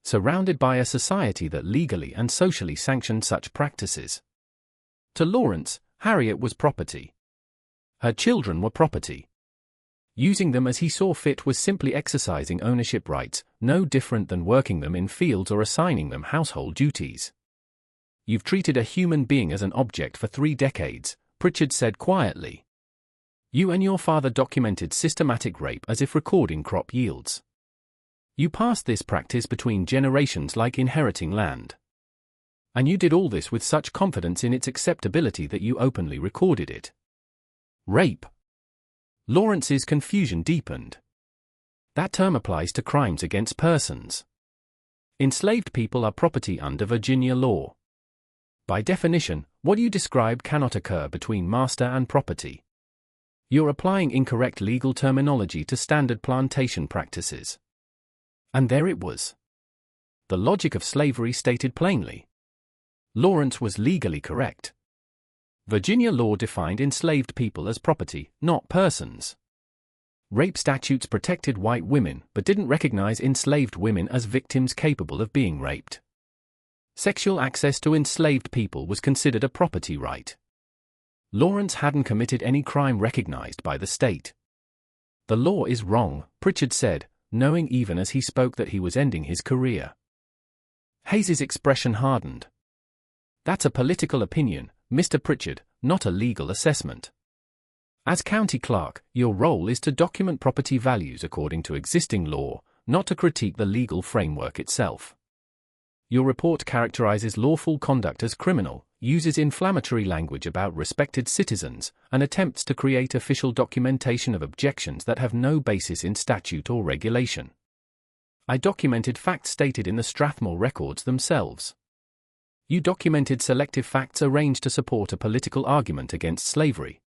Surrounded by a society that legally and socially sanctioned such practices. To Lawrence, Harriet was property. Her children were property. Using them as he saw fit was simply exercising ownership rights, no different than working them in fields or assigning them household duties. "You've treated a human being as an object for 3 decades, Pritchard said quietly. "You and your father documented systematic rape as if recording crop yields. You passed this practice between generations like inheriting land. And you did all this with such confidence in its acceptability that you openly recorded it. Rape." Lawrence's confusion deepened. That term applies to crimes against persons. Enslaved people are property under Virginia law. By definition, what you describe cannot occur between master and property. You're applying incorrect legal terminology to standard plantation practices. And there it was. The logic of slavery stated plainly. Lawrence was legally correct. Virginia law defined enslaved people as property, not persons. Rape statutes protected white women but didn't recognize enslaved women as victims capable of being raped. Sexual access to enslaved people was considered a property right. Lawrence hadn't committed any crime recognized by the state. "The law is wrong," Pritchard said, knowing even as he spoke that he was ending his career. Hayes's expression hardened. "That's a political opinion, Mr. Pritchard, not a legal assessment. As county clerk, your role is to document property values according to existing law, not to critique the legal framework itself. Your report characterizes lawful conduct as criminal, uses inflammatory language about respected citizens, and attempts to create official documentation of objections that have no basis in statute or regulation. I documented facts stated in the Strathmore records themselves. You documented selective facts arranged to support a political argument against slavery.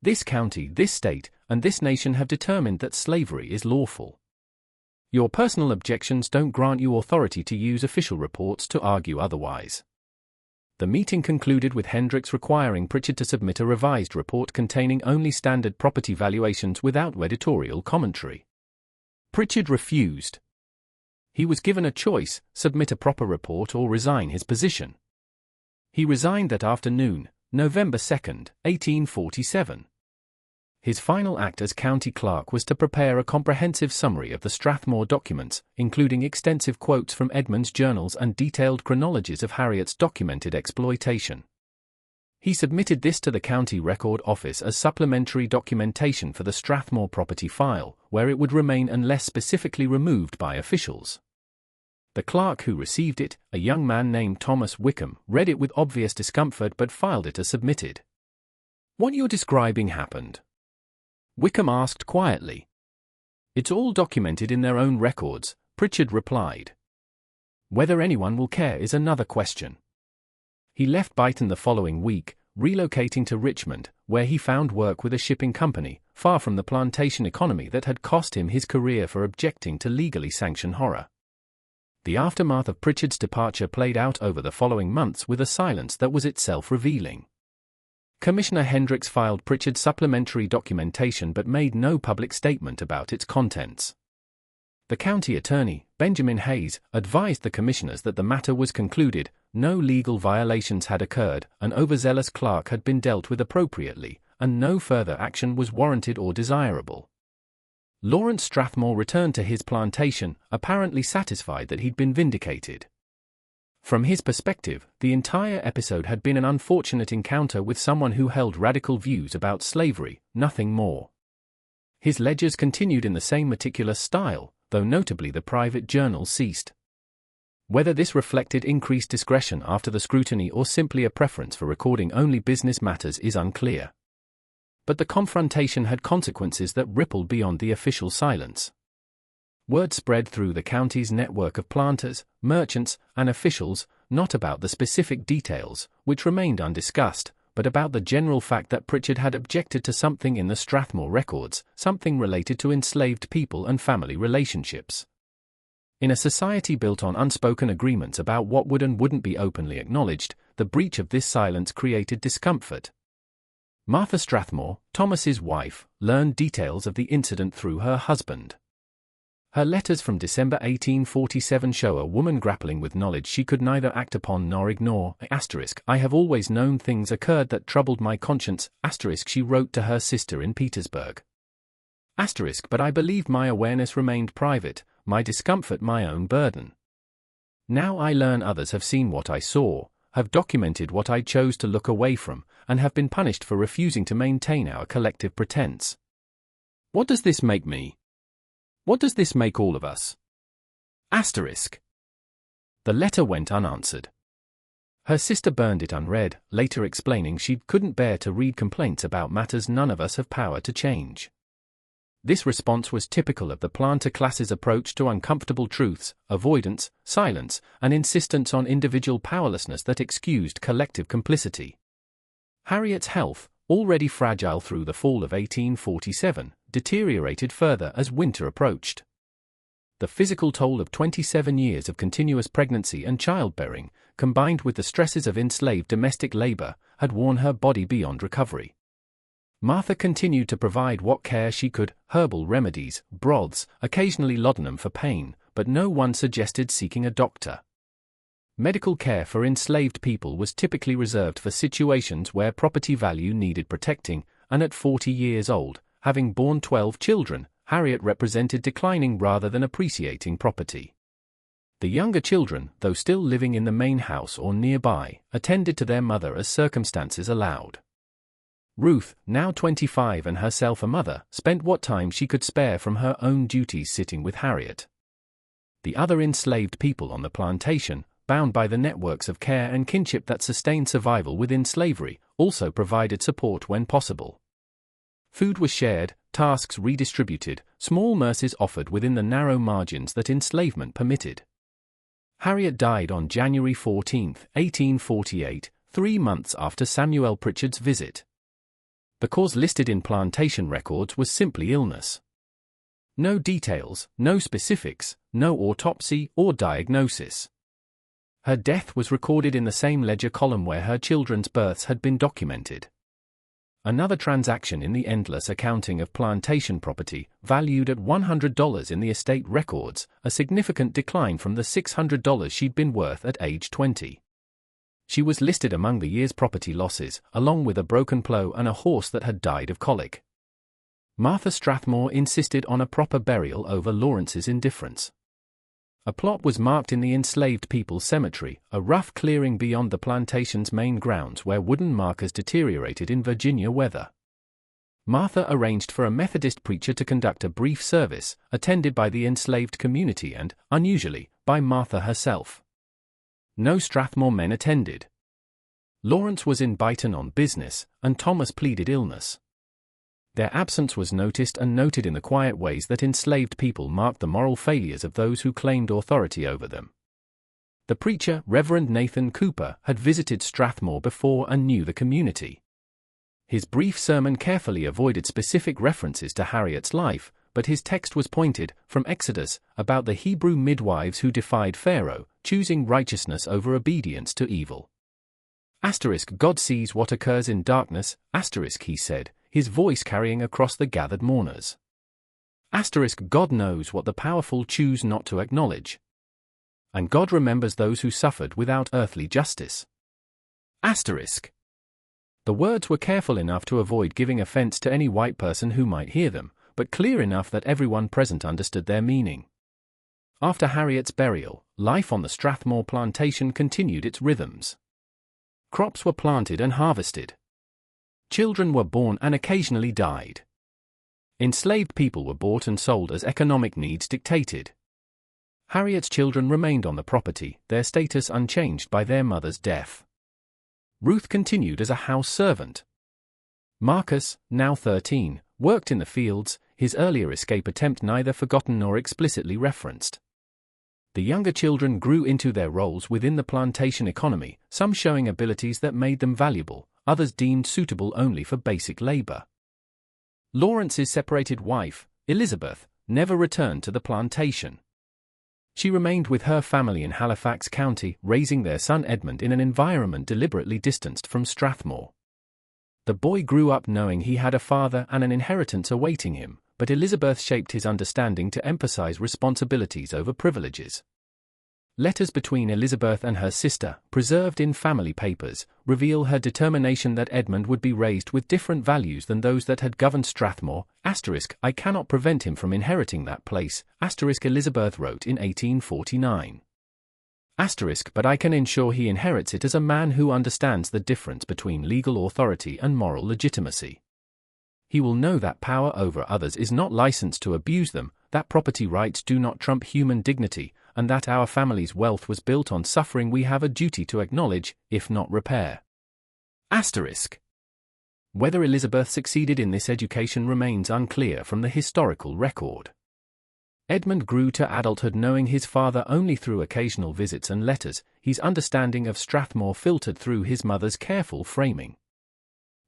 This county, this state, and this nation have determined that slavery is lawful. Your personal objections don't grant you authority to use official reports to argue otherwise. The meeting concluded with Hendricks requiring Pritchard to submit a revised report containing only standard property valuations without editorial commentary. Pritchard refused. He was given a choice: submit a proper report or resign his position. He resigned that afternoon, November 2, 1847. His final act as county clerk was to prepare a comprehensive summary of the Strathmore documents, including extensive quotes from Edmund's journals and detailed chronologies of Harriet's documented exploitation. He submitted this to the County Record Office as supplementary documentation for the Strathmore property file, where it would remain unless specifically removed by officials. The clerk who received it, a young man named Thomas Wickham, read it with obvious discomfort but filed it as submitted. "What you're describing happened?" Wickham asked quietly. "It's all documented in their own records," Pritchard replied. "Whether anyone will care is another question." He left Byton the following week, relocating to Richmond, where he found work with a shipping company, far from the plantation economy that had cost him his career for objecting to legally sanctioned horror. The aftermath of Pritchard's departure played out over the following months with a silence that was itself revealing. Commissioner Hendricks filed Pritchard's supplementary documentation but made no public statement about its contents. The county attorney, Benjamin Hayes, advised the commissioners that the matter was concluded, no legal violations had occurred, an overzealous clerk had been dealt with appropriately, and no further action was warranted or desirable. Lawrence Strathmore returned to his plantation, apparently satisfied that he'd been vindicated. From his perspective, the entire episode had been an unfortunate encounter with someone who held radical views about slavery, nothing more. His ledgers continued in the same meticulous style, though notably the private journal ceased. Whether this reflected increased discretion after the scrutiny or simply a preference for recording only business matters is unclear. But the confrontation had consequences that rippled beyond the official silence. Word spread through the county's network of planters, merchants, and officials, not about the specific details, which remained undiscussed, but about the general fact that Pritchard had objected to something in the Strathmore records, something related to enslaved people and family relationships. In a society built on unspoken agreements about what would and wouldn't be openly acknowledged, the breach of this silence created discomfort. Martha Strathmore, Thomas's wife, learned details of the incident through her husband. Her letters from December 1847 show a woman grappling with knowledge she could neither act upon nor ignore. I have always known things occurred that troubled my conscience, she wrote to her sister in Petersburg. But I believed my awareness remained private, my discomfort my own burden. Now I learn others have seen what I saw, have documented what I chose to look away from, and have been punished for refusing to maintain our collective pretense. What does this make me? What does this make all of us? The letter went unanswered. Her sister burned it unread, later explaining she couldn't bear to read complaints about matters none of us have power to change. This response was typical of the planter class's approach to uncomfortable truths, avoidance, silence, and insistence on individual powerlessness that excused collective complicity. Harriet's health, already fragile through the fall of 1847, deteriorated further as winter approached. The physical toll of 27 years of continuous pregnancy and childbearing, combined with the stresses of enslaved domestic labor, had worn her body beyond recovery. Martha continued to provide what care she could, herbal remedies, broths, occasionally laudanum for pain, but no one suggested seeking a doctor. Medical care for enslaved people was typically reserved for situations where property value needed protecting, and at 40 years old, having borne 12 children, Harriet represented declining rather than appreciating property. The younger children, though still living in the main house or nearby, attended to their mother as circumstances allowed. Ruth, now 25 and herself a mother, spent what time she could spare from her own duties sitting with Harriet. The other enslaved people on the plantation, bound by the networks of care and kinship that sustained survival within slavery, also provided support when possible. Food was shared, tasks redistributed, small mercies offered within the narrow margins that enslavement permitted. Harriet died on January 14, 1848, 3 months after Samuel Pritchard's visit. The cause listed in plantation records was simply illness. No details, no specifics, no autopsy or diagnosis. Her death was recorded in the same ledger column where her children's births had been documented. Another transaction in the endless accounting of plantation property, valued at $100 in the estate records, a significant decline from the $600 she'd been worth at age 20. She was listed among the year's property losses, along with a broken plow and a horse that had died of colic. Martha Strathmore insisted on a proper burial over Lawrence's indifference. A plot was marked in the Enslaved People's Cemetery, a rough clearing beyond the plantation's main grounds where wooden markers deteriorated in Virginia weather. Martha arranged for a Methodist preacher to conduct a brief service, attended by the enslaved community and, unusually, by Martha herself. No Strathmore men attended. Lawrence was in Byton on business, and Thomas pleaded illness. Their absence was noticed and noted in the quiet ways that enslaved people marked the moral failures of those who claimed authority over them. The preacher, Reverend Nathan Cooper, had visited Strathmore before and knew the community. His brief sermon carefully avoided specific references to Harriet's life, but his text was pointed, from Exodus, about the Hebrew midwives who defied Pharaoh, choosing righteousness over obedience to evil. God sees what occurs in darkness, he said, his voice carrying across the gathered mourners. God knows what the powerful choose not to acknowledge. And God remembers those who suffered without earthly justice. The words were careful enough to avoid giving offense to any white person who might hear them, but clear enough that everyone present understood their meaning. After Harriet's burial, life on the Strathmore plantation continued its rhythms. Crops were planted and harvested. Children were born and occasionally died. Enslaved people were bought and sold as economic needs dictated. Harriet's children remained on the property, their status unchanged by their mother's death. Ruth continued as a house servant. Marcus, now 13, worked in the fields, his earlier escape attempt neither forgotten nor explicitly referenced. The younger children grew into their roles within the plantation economy, some showing abilities that made them valuable, others deemed suitable only for basic labor. Lawrence's separated wife, Elizabeth, never returned to the plantation. She remained with her family in Halifax County, raising their son Edmund in an environment deliberately distanced from Strathmore. The boy grew up knowing he had a father and an inheritance awaiting him, but Elizabeth shaped his understanding to emphasize responsibilities over privileges. Letters between Elizabeth and her sister, preserved in family papers, reveal her determination that Edmund would be raised with different values than those that had governed Strathmore. I cannot prevent him from inheriting that place, Elizabeth wrote in 1849. But I can ensure he inherits it as a man who understands the difference between legal authority and moral legitimacy. He will know that power over others is not licensed to abuse them, that property rights do not trump human dignity, and that our family's wealth was built on suffering we have a duty to acknowledge, if not repair. Whether Elizabeth succeeded in this education remains unclear from the historical record. Edmund grew to adulthood knowing his father only through occasional visits and letters, his understanding of Strathmore filtered through his mother's careful framing.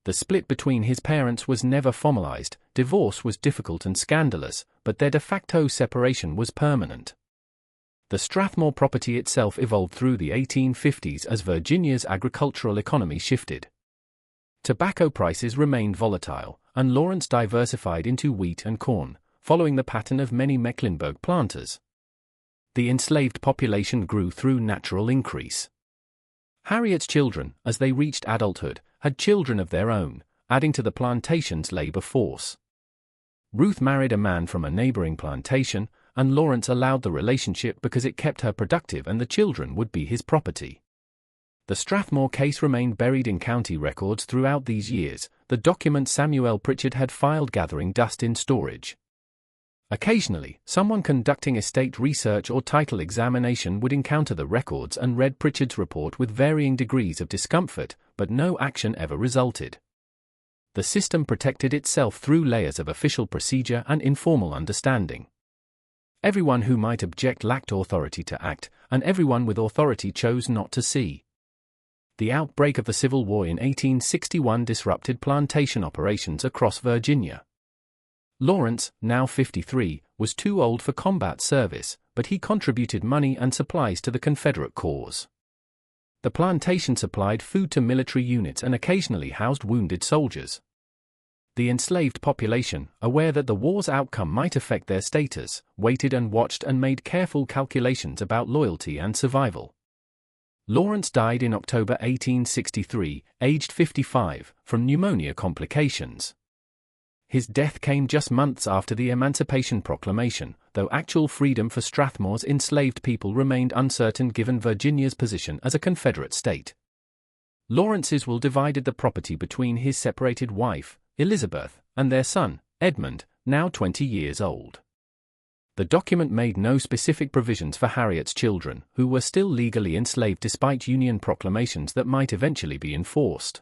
The split between his parents was never formalized, divorce was difficult and scandalous, but their de facto separation was permanent. The Strathmore property itself evolved through the 1850s as Virginia's agricultural economy shifted. Tobacco prices remained volatile, and Lawrence diversified into wheat and corn, following the pattern of many Mecklenburg planters. The enslaved population grew through natural increase. Harriet's children, as they reached adulthood, had children of their own, adding to the plantation's labor force. Ruth married a man from a neighboring plantation, and Lawrence allowed the relationship because it kept her productive and the children would be his property. The Strathmore case remained buried in county records throughout these years, the document Samuel Pritchard had filed gathering dust in storage. Occasionally, someone conducting estate research or title examination would encounter the records and read Pritchard's report with varying degrees of discomfort, but no action ever resulted. The system protected itself through layers of official procedure and informal understanding. Everyone who might object lacked authority to act, and everyone with authority chose not to see. The outbreak of the Civil War in 1861 disrupted plantation operations across Virginia. Lawrence, now 53, was too old for combat service, but he contributed money and supplies to the Confederate cause. The plantation supplied food to military units and occasionally housed wounded soldiers. The enslaved population, aware that the war's outcome might affect their status, waited and watched and made careful calculations about loyalty and survival. Lawrence died in October 1863, aged 55, from pneumonia complications. His death came just months after the Emancipation Proclamation, though actual freedom for Strathmore's enslaved people remained uncertain given Virginia's position as a Confederate state. Lawrence's will divided the property between his separated wife, Elizabeth, and their son, Edmund, now 20 years old. The document made no specific provisions for Harriet's children, who were still legally enslaved despite Union proclamations that might eventually be enforced.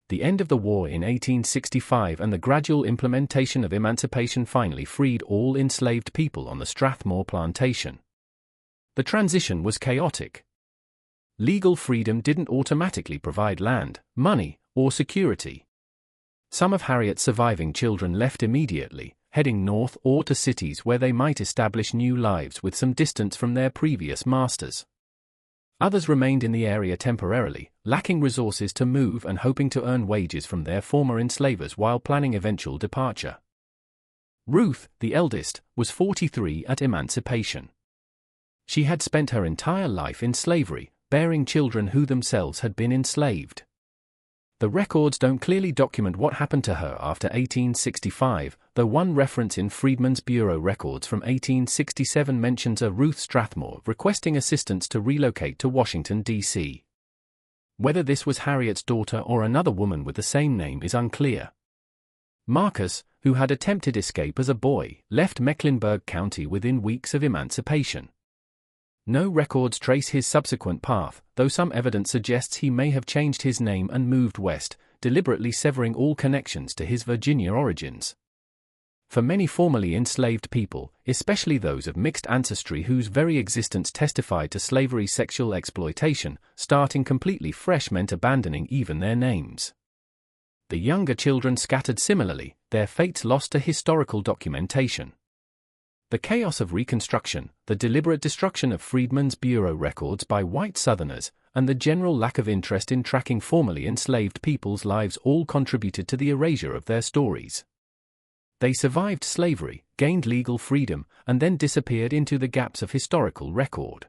The end of the war in 1865 and the gradual implementation of emancipation finally freed all enslaved people on the Strathmore plantation. The transition was chaotic. Legal freedom didn't automatically provide land, money, or security. Some of Harriet's surviving children left immediately, heading north or to cities where they might establish new lives with some distance from their previous masters. Others remained in the area temporarily, lacking resources to move and hoping to earn wages from their former enslavers while planning eventual departure. Ruth, the eldest, was 43 at emancipation. She had spent her entire life in slavery, bearing children who themselves had been enslaved. The records don't clearly document what happened to her after 1865, though one reference in Freedmen's Bureau records from 1867 mentions a Ruth Strathmore requesting assistance to relocate to Washington, D.C. Whether this was Harriet's daughter or another woman with the same name is unclear. Marcus, who had attempted escape as a boy, left Mecklenburg County within weeks of emancipation. No records trace his subsequent path, though some evidence suggests he may have changed his name and moved west, deliberately severing all connections to his Virginia origins. For many formerly enslaved people, especially those of mixed ancestry whose very existence testified to slavery's sexual exploitation, starting completely fresh meant abandoning even their names. The younger children scattered similarly, their fates lost to historical documentation. The chaos of Reconstruction, the deliberate destruction of Freedmen's Bureau records by white Southerners, and the general lack of interest in tracking formerly enslaved people's lives all contributed to the erasure of their stories. They survived slavery, gained legal freedom, and then disappeared into the gaps of historical record.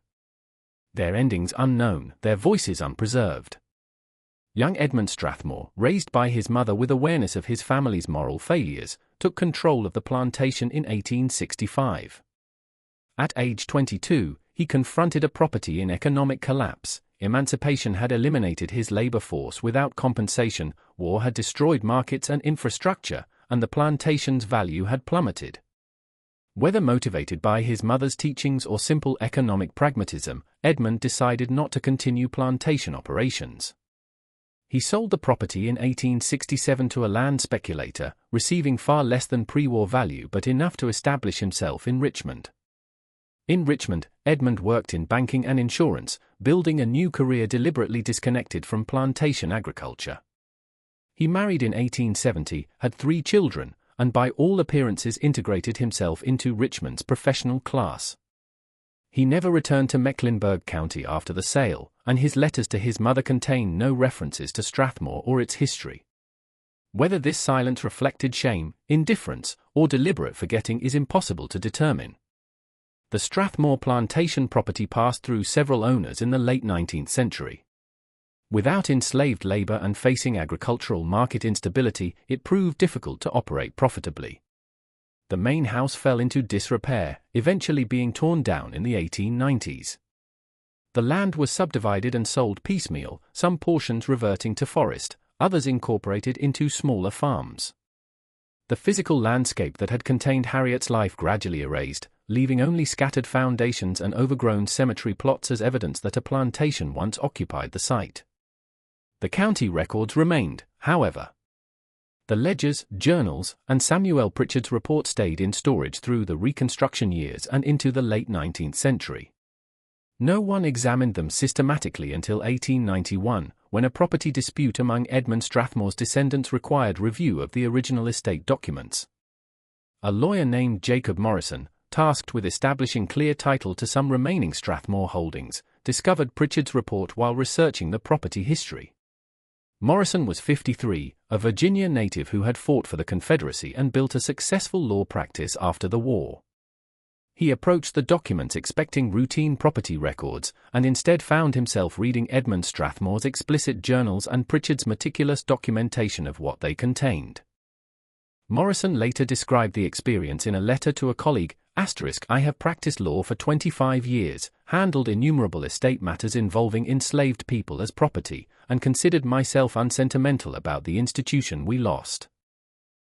Their endings unknown, their voices unpreserved. Young Edmund Strathmore, raised by his mother with awareness of his family's moral failures, took control of the plantation in 1865. At age 22, he confronted a property in economic collapse. Emancipation had eliminated his labor force without compensation, war had destroyed markets and infrastructure, and the plantation's value had plummeted. Whether motivated by his mother's teachings or simple economic pragmatism, Edmund decided not to continue plantation operations. He sold the property in 1867 to a land speculator, receiving far less than pre-war value but enough to establish himself in Richmond. In Richmond, Edmund worked in banking and insurance, building a new career deliberately disconnected from plantation agriculture. He married in 1870, had 3 children, and by all appearances integrated himself into Richmond's professional class. He never returned to Mecklenburg County after the sale, and his letters to his mother contain no references to Strathmore or its history. Whether this silence reflected shame, indifference, or deliberate forgetting is impossible to determine. The Strathmore plantation property passed through several owners in the late 19th century. Without enslaved labor and facing agricultural market instability, it proved difficult to operate profitably. The main house fell into disrepair, eventually being torn down in the 1890s. The land was subdivided and sold piecemeal, some portions reverting to forest, others incorporated into smaller farms. The physical landscape that had contained Harriet's life gradually erased, leaving only scattered foundations and overgrown cemetery plots as evidence that a plantation once occupied the site. The county records remained, however. The ledgers, journals, and Samuel Pritchard's report stayed in storage through the Reconstruction years and into the late 19th century. No one examined them systematically until 1891, when a property dispute among Edmund Strathmore's descendants required review of the original estate documents. a lawyer named Jacob Morrison, tasked with establishing clear title to some remaining Strathmore holdings, discovered Pritchard's report while researching the property history. Morrison was 53, a Virginia native who had fought for the Confederacy and built a successful law practice after the war. He approached the documents expecting routine property records, and instead found himself reading Edmund Strathmore's explicit journals and Pritchard's meticulous documentation of what they contained. Morrison later described the experience in a letter to a colleague, I have practiced law for 25 years, handled innumerable estate matters involving enslaved people as property, and considered myself unsentimental about the institution we lost.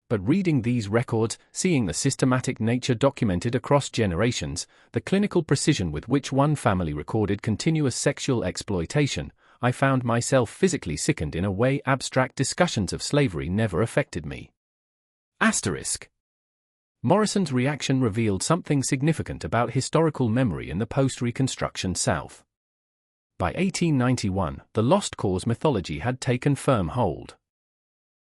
But reading these records, seeing the systematic nature documented across generations, the clinical precision with which one family recorded continuous sexual exploitation, I found myself physically sickened in a way abstract discussions of slavery never affected me. Morrison's reaction revealed something significant about historical memory in the post-Reconstruction South. By 1891, the lost cause mythology had taken firm hold.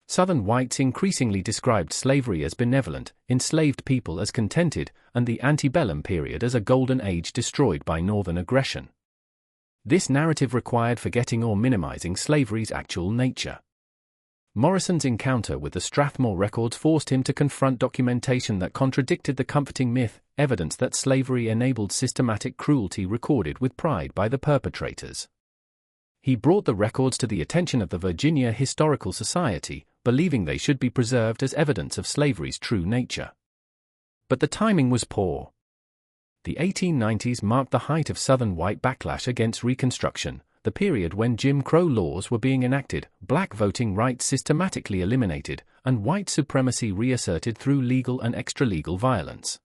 Southern whites increasingly described slavery as benevolent, enslaved people as contented, and the antebellum period as a golden age destroyed by Northern aggression. This narrative required forgetting or minimizing slavery's actual nature. Morrison's encounter with the Strathmore records forced him to confront documentation that contradicted the comforting myth, evidence that slavery enabled systematic cruelty recorded with pride by the perpetrators. He brought the records to the attention of the Virginia Historical Society, believing they should be preserved as evidence of slavery's true nature. But the timing was poor. The 1890s marked the height of Southern white backlash against Reconstruction, the period when Jim Crow laws were being enacted, black voting rights systematically eliminated, and white supremacy reasserted through legal and extra-legal violence.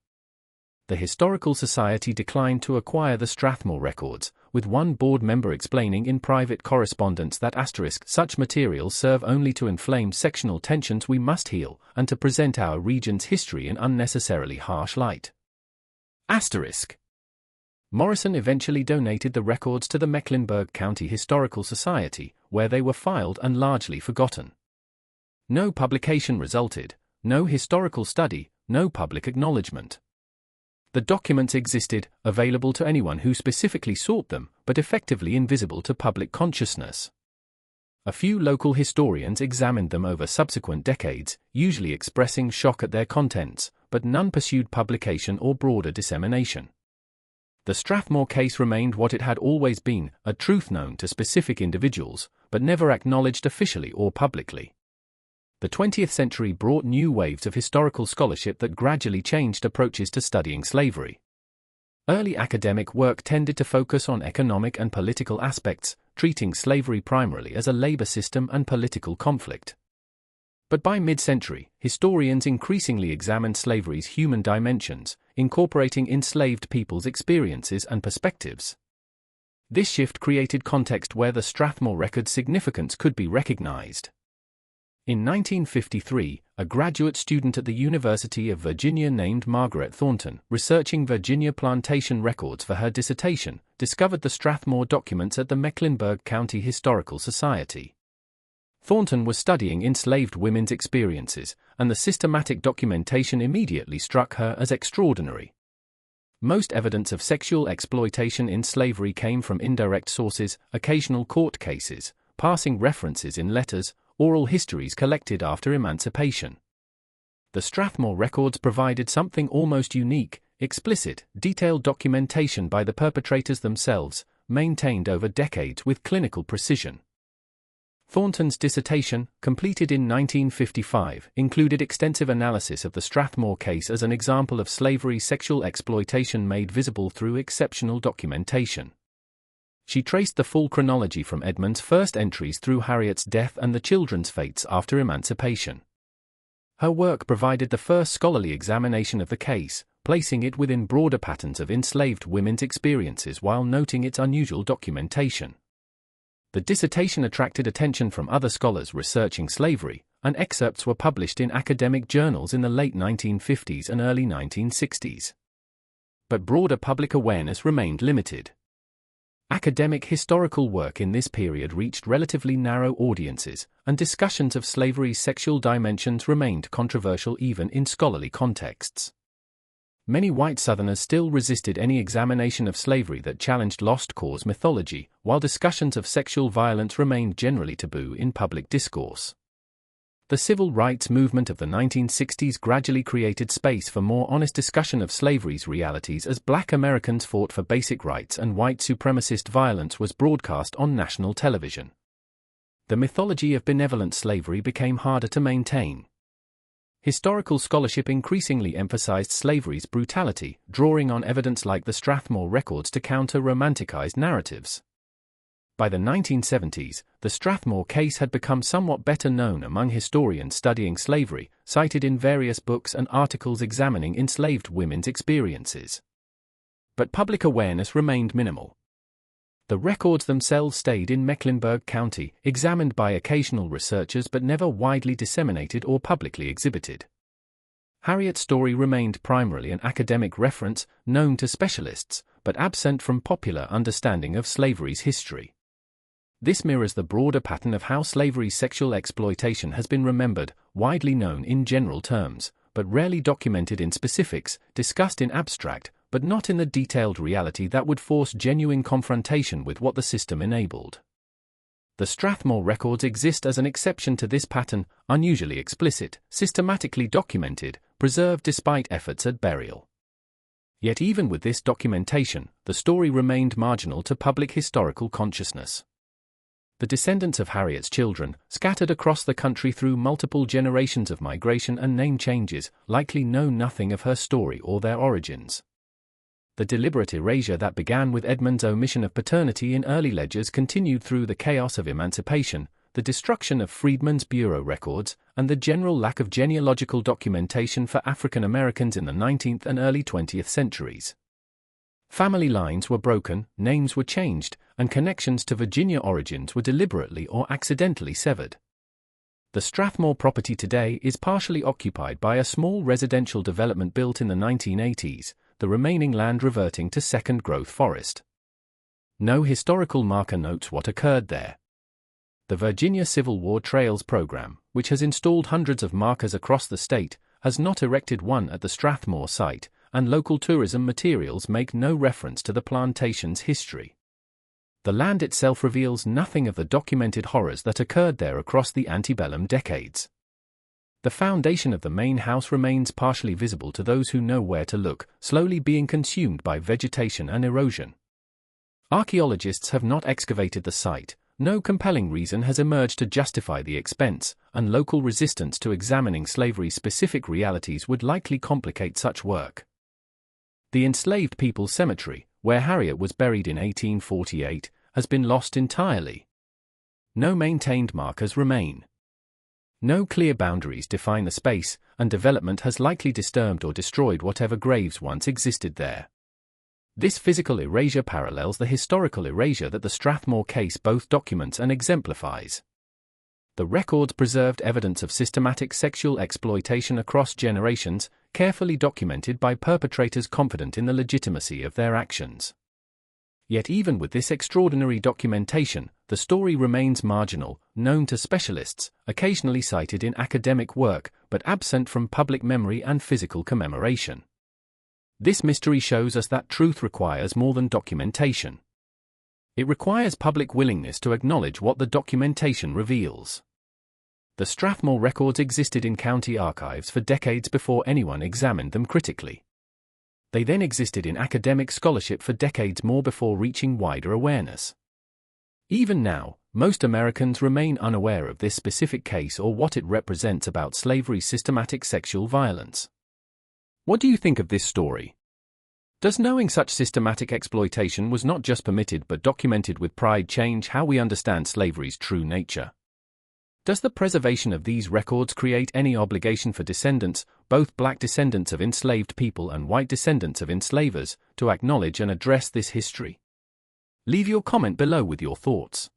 The Historical Society declined to acquire the Strathmore records, with one board member explaining in private correspondence that such materials serve only to inflame sectional tensions we must heal, and to present our region's history in unnecessarily harsh light. Morrison eventually donated the records to the Mecklenburg County Historical Society, where they were filed and largely forgotten. No publication resulted, no historical study, no public acknowledgement. The documents existed, available to anyone who specifically sought them, but effectively invisible to public consciousness. A few local historians examined them over subsequent decades, usually expressing shock at their contents, but none pursued publication or broader dissemination. The Strathmore case remained what it had always been, a truth known to specific individuals, but never acknowledged officially or publicly. The 20th century brought new waves of historical scholarship that gradually changed approaches to studying slavery. Early academic work tended to focus on economic and political aspects, treating slavery primarily as a labor system and political conflict. But by mid-century, historians increasingly examined slavery's human dimensions, incorporating enslaved people's experiences and perspectives. This shift created context where the Strathmore record's significance could be recognized. In 1953, a graduate student at the University of Virginia named Margaret Thornton, researching Virginia plantation records for her dissertation, discovered the Strathmore documents at the Mecklenburg County Historical Society. Thornton was studying enslaved women's experiences, and the systematic documentation immediately struck her as extraordinary. Most evidence of sexual exploitation in slavery came from indirect sources, occasional court cases, passing references in letters, oral histories collected after emancipation. The Strathmore records provided something almost unique, explicit, detailed documentation by the perpetrators themselves, maintained over decades with clinical precision. Thornton's dissertation, completed in 1955, included extensive analysis of the Strathmore case as an example of slavery's sexual exploitation made visible through exceptional documentation. She traced the full chronology from Edmund's first entries through Harriet's death and the children's fates after emancipation. Her work provided the first scholarly examination of the case, placing it within broader patterns of enslaved women's experiences while noting its unusual documentation. The dissertation attracted attention from other scholars researching slavery, and excerpts were published in academic journals in the late 1950s and early 1960s. But broader public awareness remained limited. Academic historical work in this period reached relatively narrow audiences, and discussions of slavery's sexual dimensions remained controversial even in scholarly contexts. Many white Southerners still resisted any examination of slavery that challenged lost cause mythology, while discussions of sexual violence remained generally taboo in public discourse. The civil rights movement of the 1960s gradually created space for more honest discussion of slavery's realities as Black Americans fought for basic rights and white supremacist violence was broadcast on national television. The mythology of benevolent slavery became harder to maintain. Historical scholarship increasingly emphasized slavery's brutality, drawing on evidence like the Strathmore records to counter romanticized narratives. By the 1970s, the Strathmore case had become somewhat better known among historians studying slavery, cited in various books and articles examining enslaved women's experiences. But public awareness remained minimal. The records themselves stayed in Mecklenburg County, examined by occasional researchers but never widely disseminated or publicly exhibited. Harriet's story remained primarily an academic reference, known to specialists, but absent from popular understanding of slavery's history. This mirrors the broader pattern of how slavery's sexual exploitation has been remembered, widely known in general terms, but rarely documented in specifics, discussed in abstract, but not in the detailed reality that would force genuine confrontation with what the system enabled. The Strathmore records exist as an exception to this pattern, unusually explicit, systematically documented, preserved despite efforts at burial. Yet even with this documentation, the story remained marginal to public historical consciousness. The descendants of Harriet's children, scattered across the country through multiple generations of migration and name changes, likely know nothing of her story or their origins. The deliberate erasure that began with Edmund's omission of paternity in early ledgers continued through the chaos of emancipation, the destruction of Freedmen's Bureau records, and the general lack of genealogical documentation for African Americans in the 19th and early 20th centuries. Family lines were broken, names were changed, and connections to Virginia origins were deliberately or accidentally severed. The Strathmore property today is partially occupied by a small residential development built in the 1980s, the remaining land reverting to second-growth forest. No historical marker notes what occurred there. The Virginia Civil War Trails program, which has installed hundreds of markers across the state, has not erected one at the Strathmore site, and local tourism materials make no reference to the plantation's history. The land itself reveals nothing of the documented horrors that occurred there across the antebellum decades. The foundation of the main house remains partially visible to those who know where to look, slowly being consumed by vegetation and erosion. Archaeologists have not excavated the site, no compelling reason has emerged to justify the expense, and local resistance to examining slavery's specific realities would likely complicate such work. The Enslaved People's Cemetery, where Harriet was buried in 1848, has been lost entirely. No maintained markers remain. No clear boundaries define the space, and development has likely disturbed or destroyed whatever graves once existed there. This physical erasure parallels the historical erasure that the Strathmore case both documents and exemplifies. The records preserved evidence of systematic sexual exploitation across generations, carefully documented by perpetrators confident in the legitimacy of their actions. Yet even with this extraordinary documentation, the story remains marginal, known to specialists, occasionally cited in academic work, but absent from public memory and physical commemoration. This mystery shows us that truth requires more than documentation. It requires public willingness to acknowledge what the documentation reveals. The Strathmore records existed in county archives for decades before anyone examined them critically. They then existed in academic scholarship for decades more before reaching wider awareness. Even now, most Americans remain unaware of this specific case or what it represents about slavery's systematic sexual violence. What do you think of this story? Does knowing such systematic exploitation was not just permitted but documented with pride change how we understand slavery's true nature? Does the preservation of these records create any obligation for descendants, both black descendants of enslaved people and white descendants of enslavers, to acknowledge and address this history? Leave your comment below with your thoughts.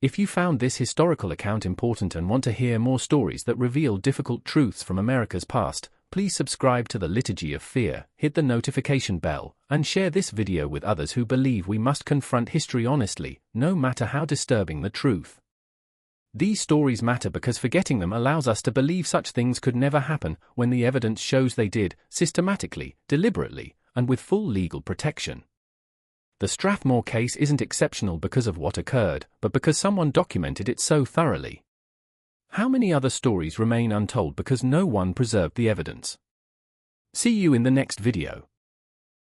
If you found this historical account important and want to hear more stories that reveal difficult truths from America's past, Please subscribe to the Liturgy of Fear, hit the notification bell, and share this video with others who believe we must confront history honestly, no matter how disturbing the truth. These stories matter because forgetting them allows us to believe such things could never happen when the evidence shows they did, systematically, deliberately, and with full legal protection. The Strathmore case isn't exceptional because of what occurred, but because someone documented it so thoroughly. How many other stories remain untold because no one preserved the evidence? See you in the next video.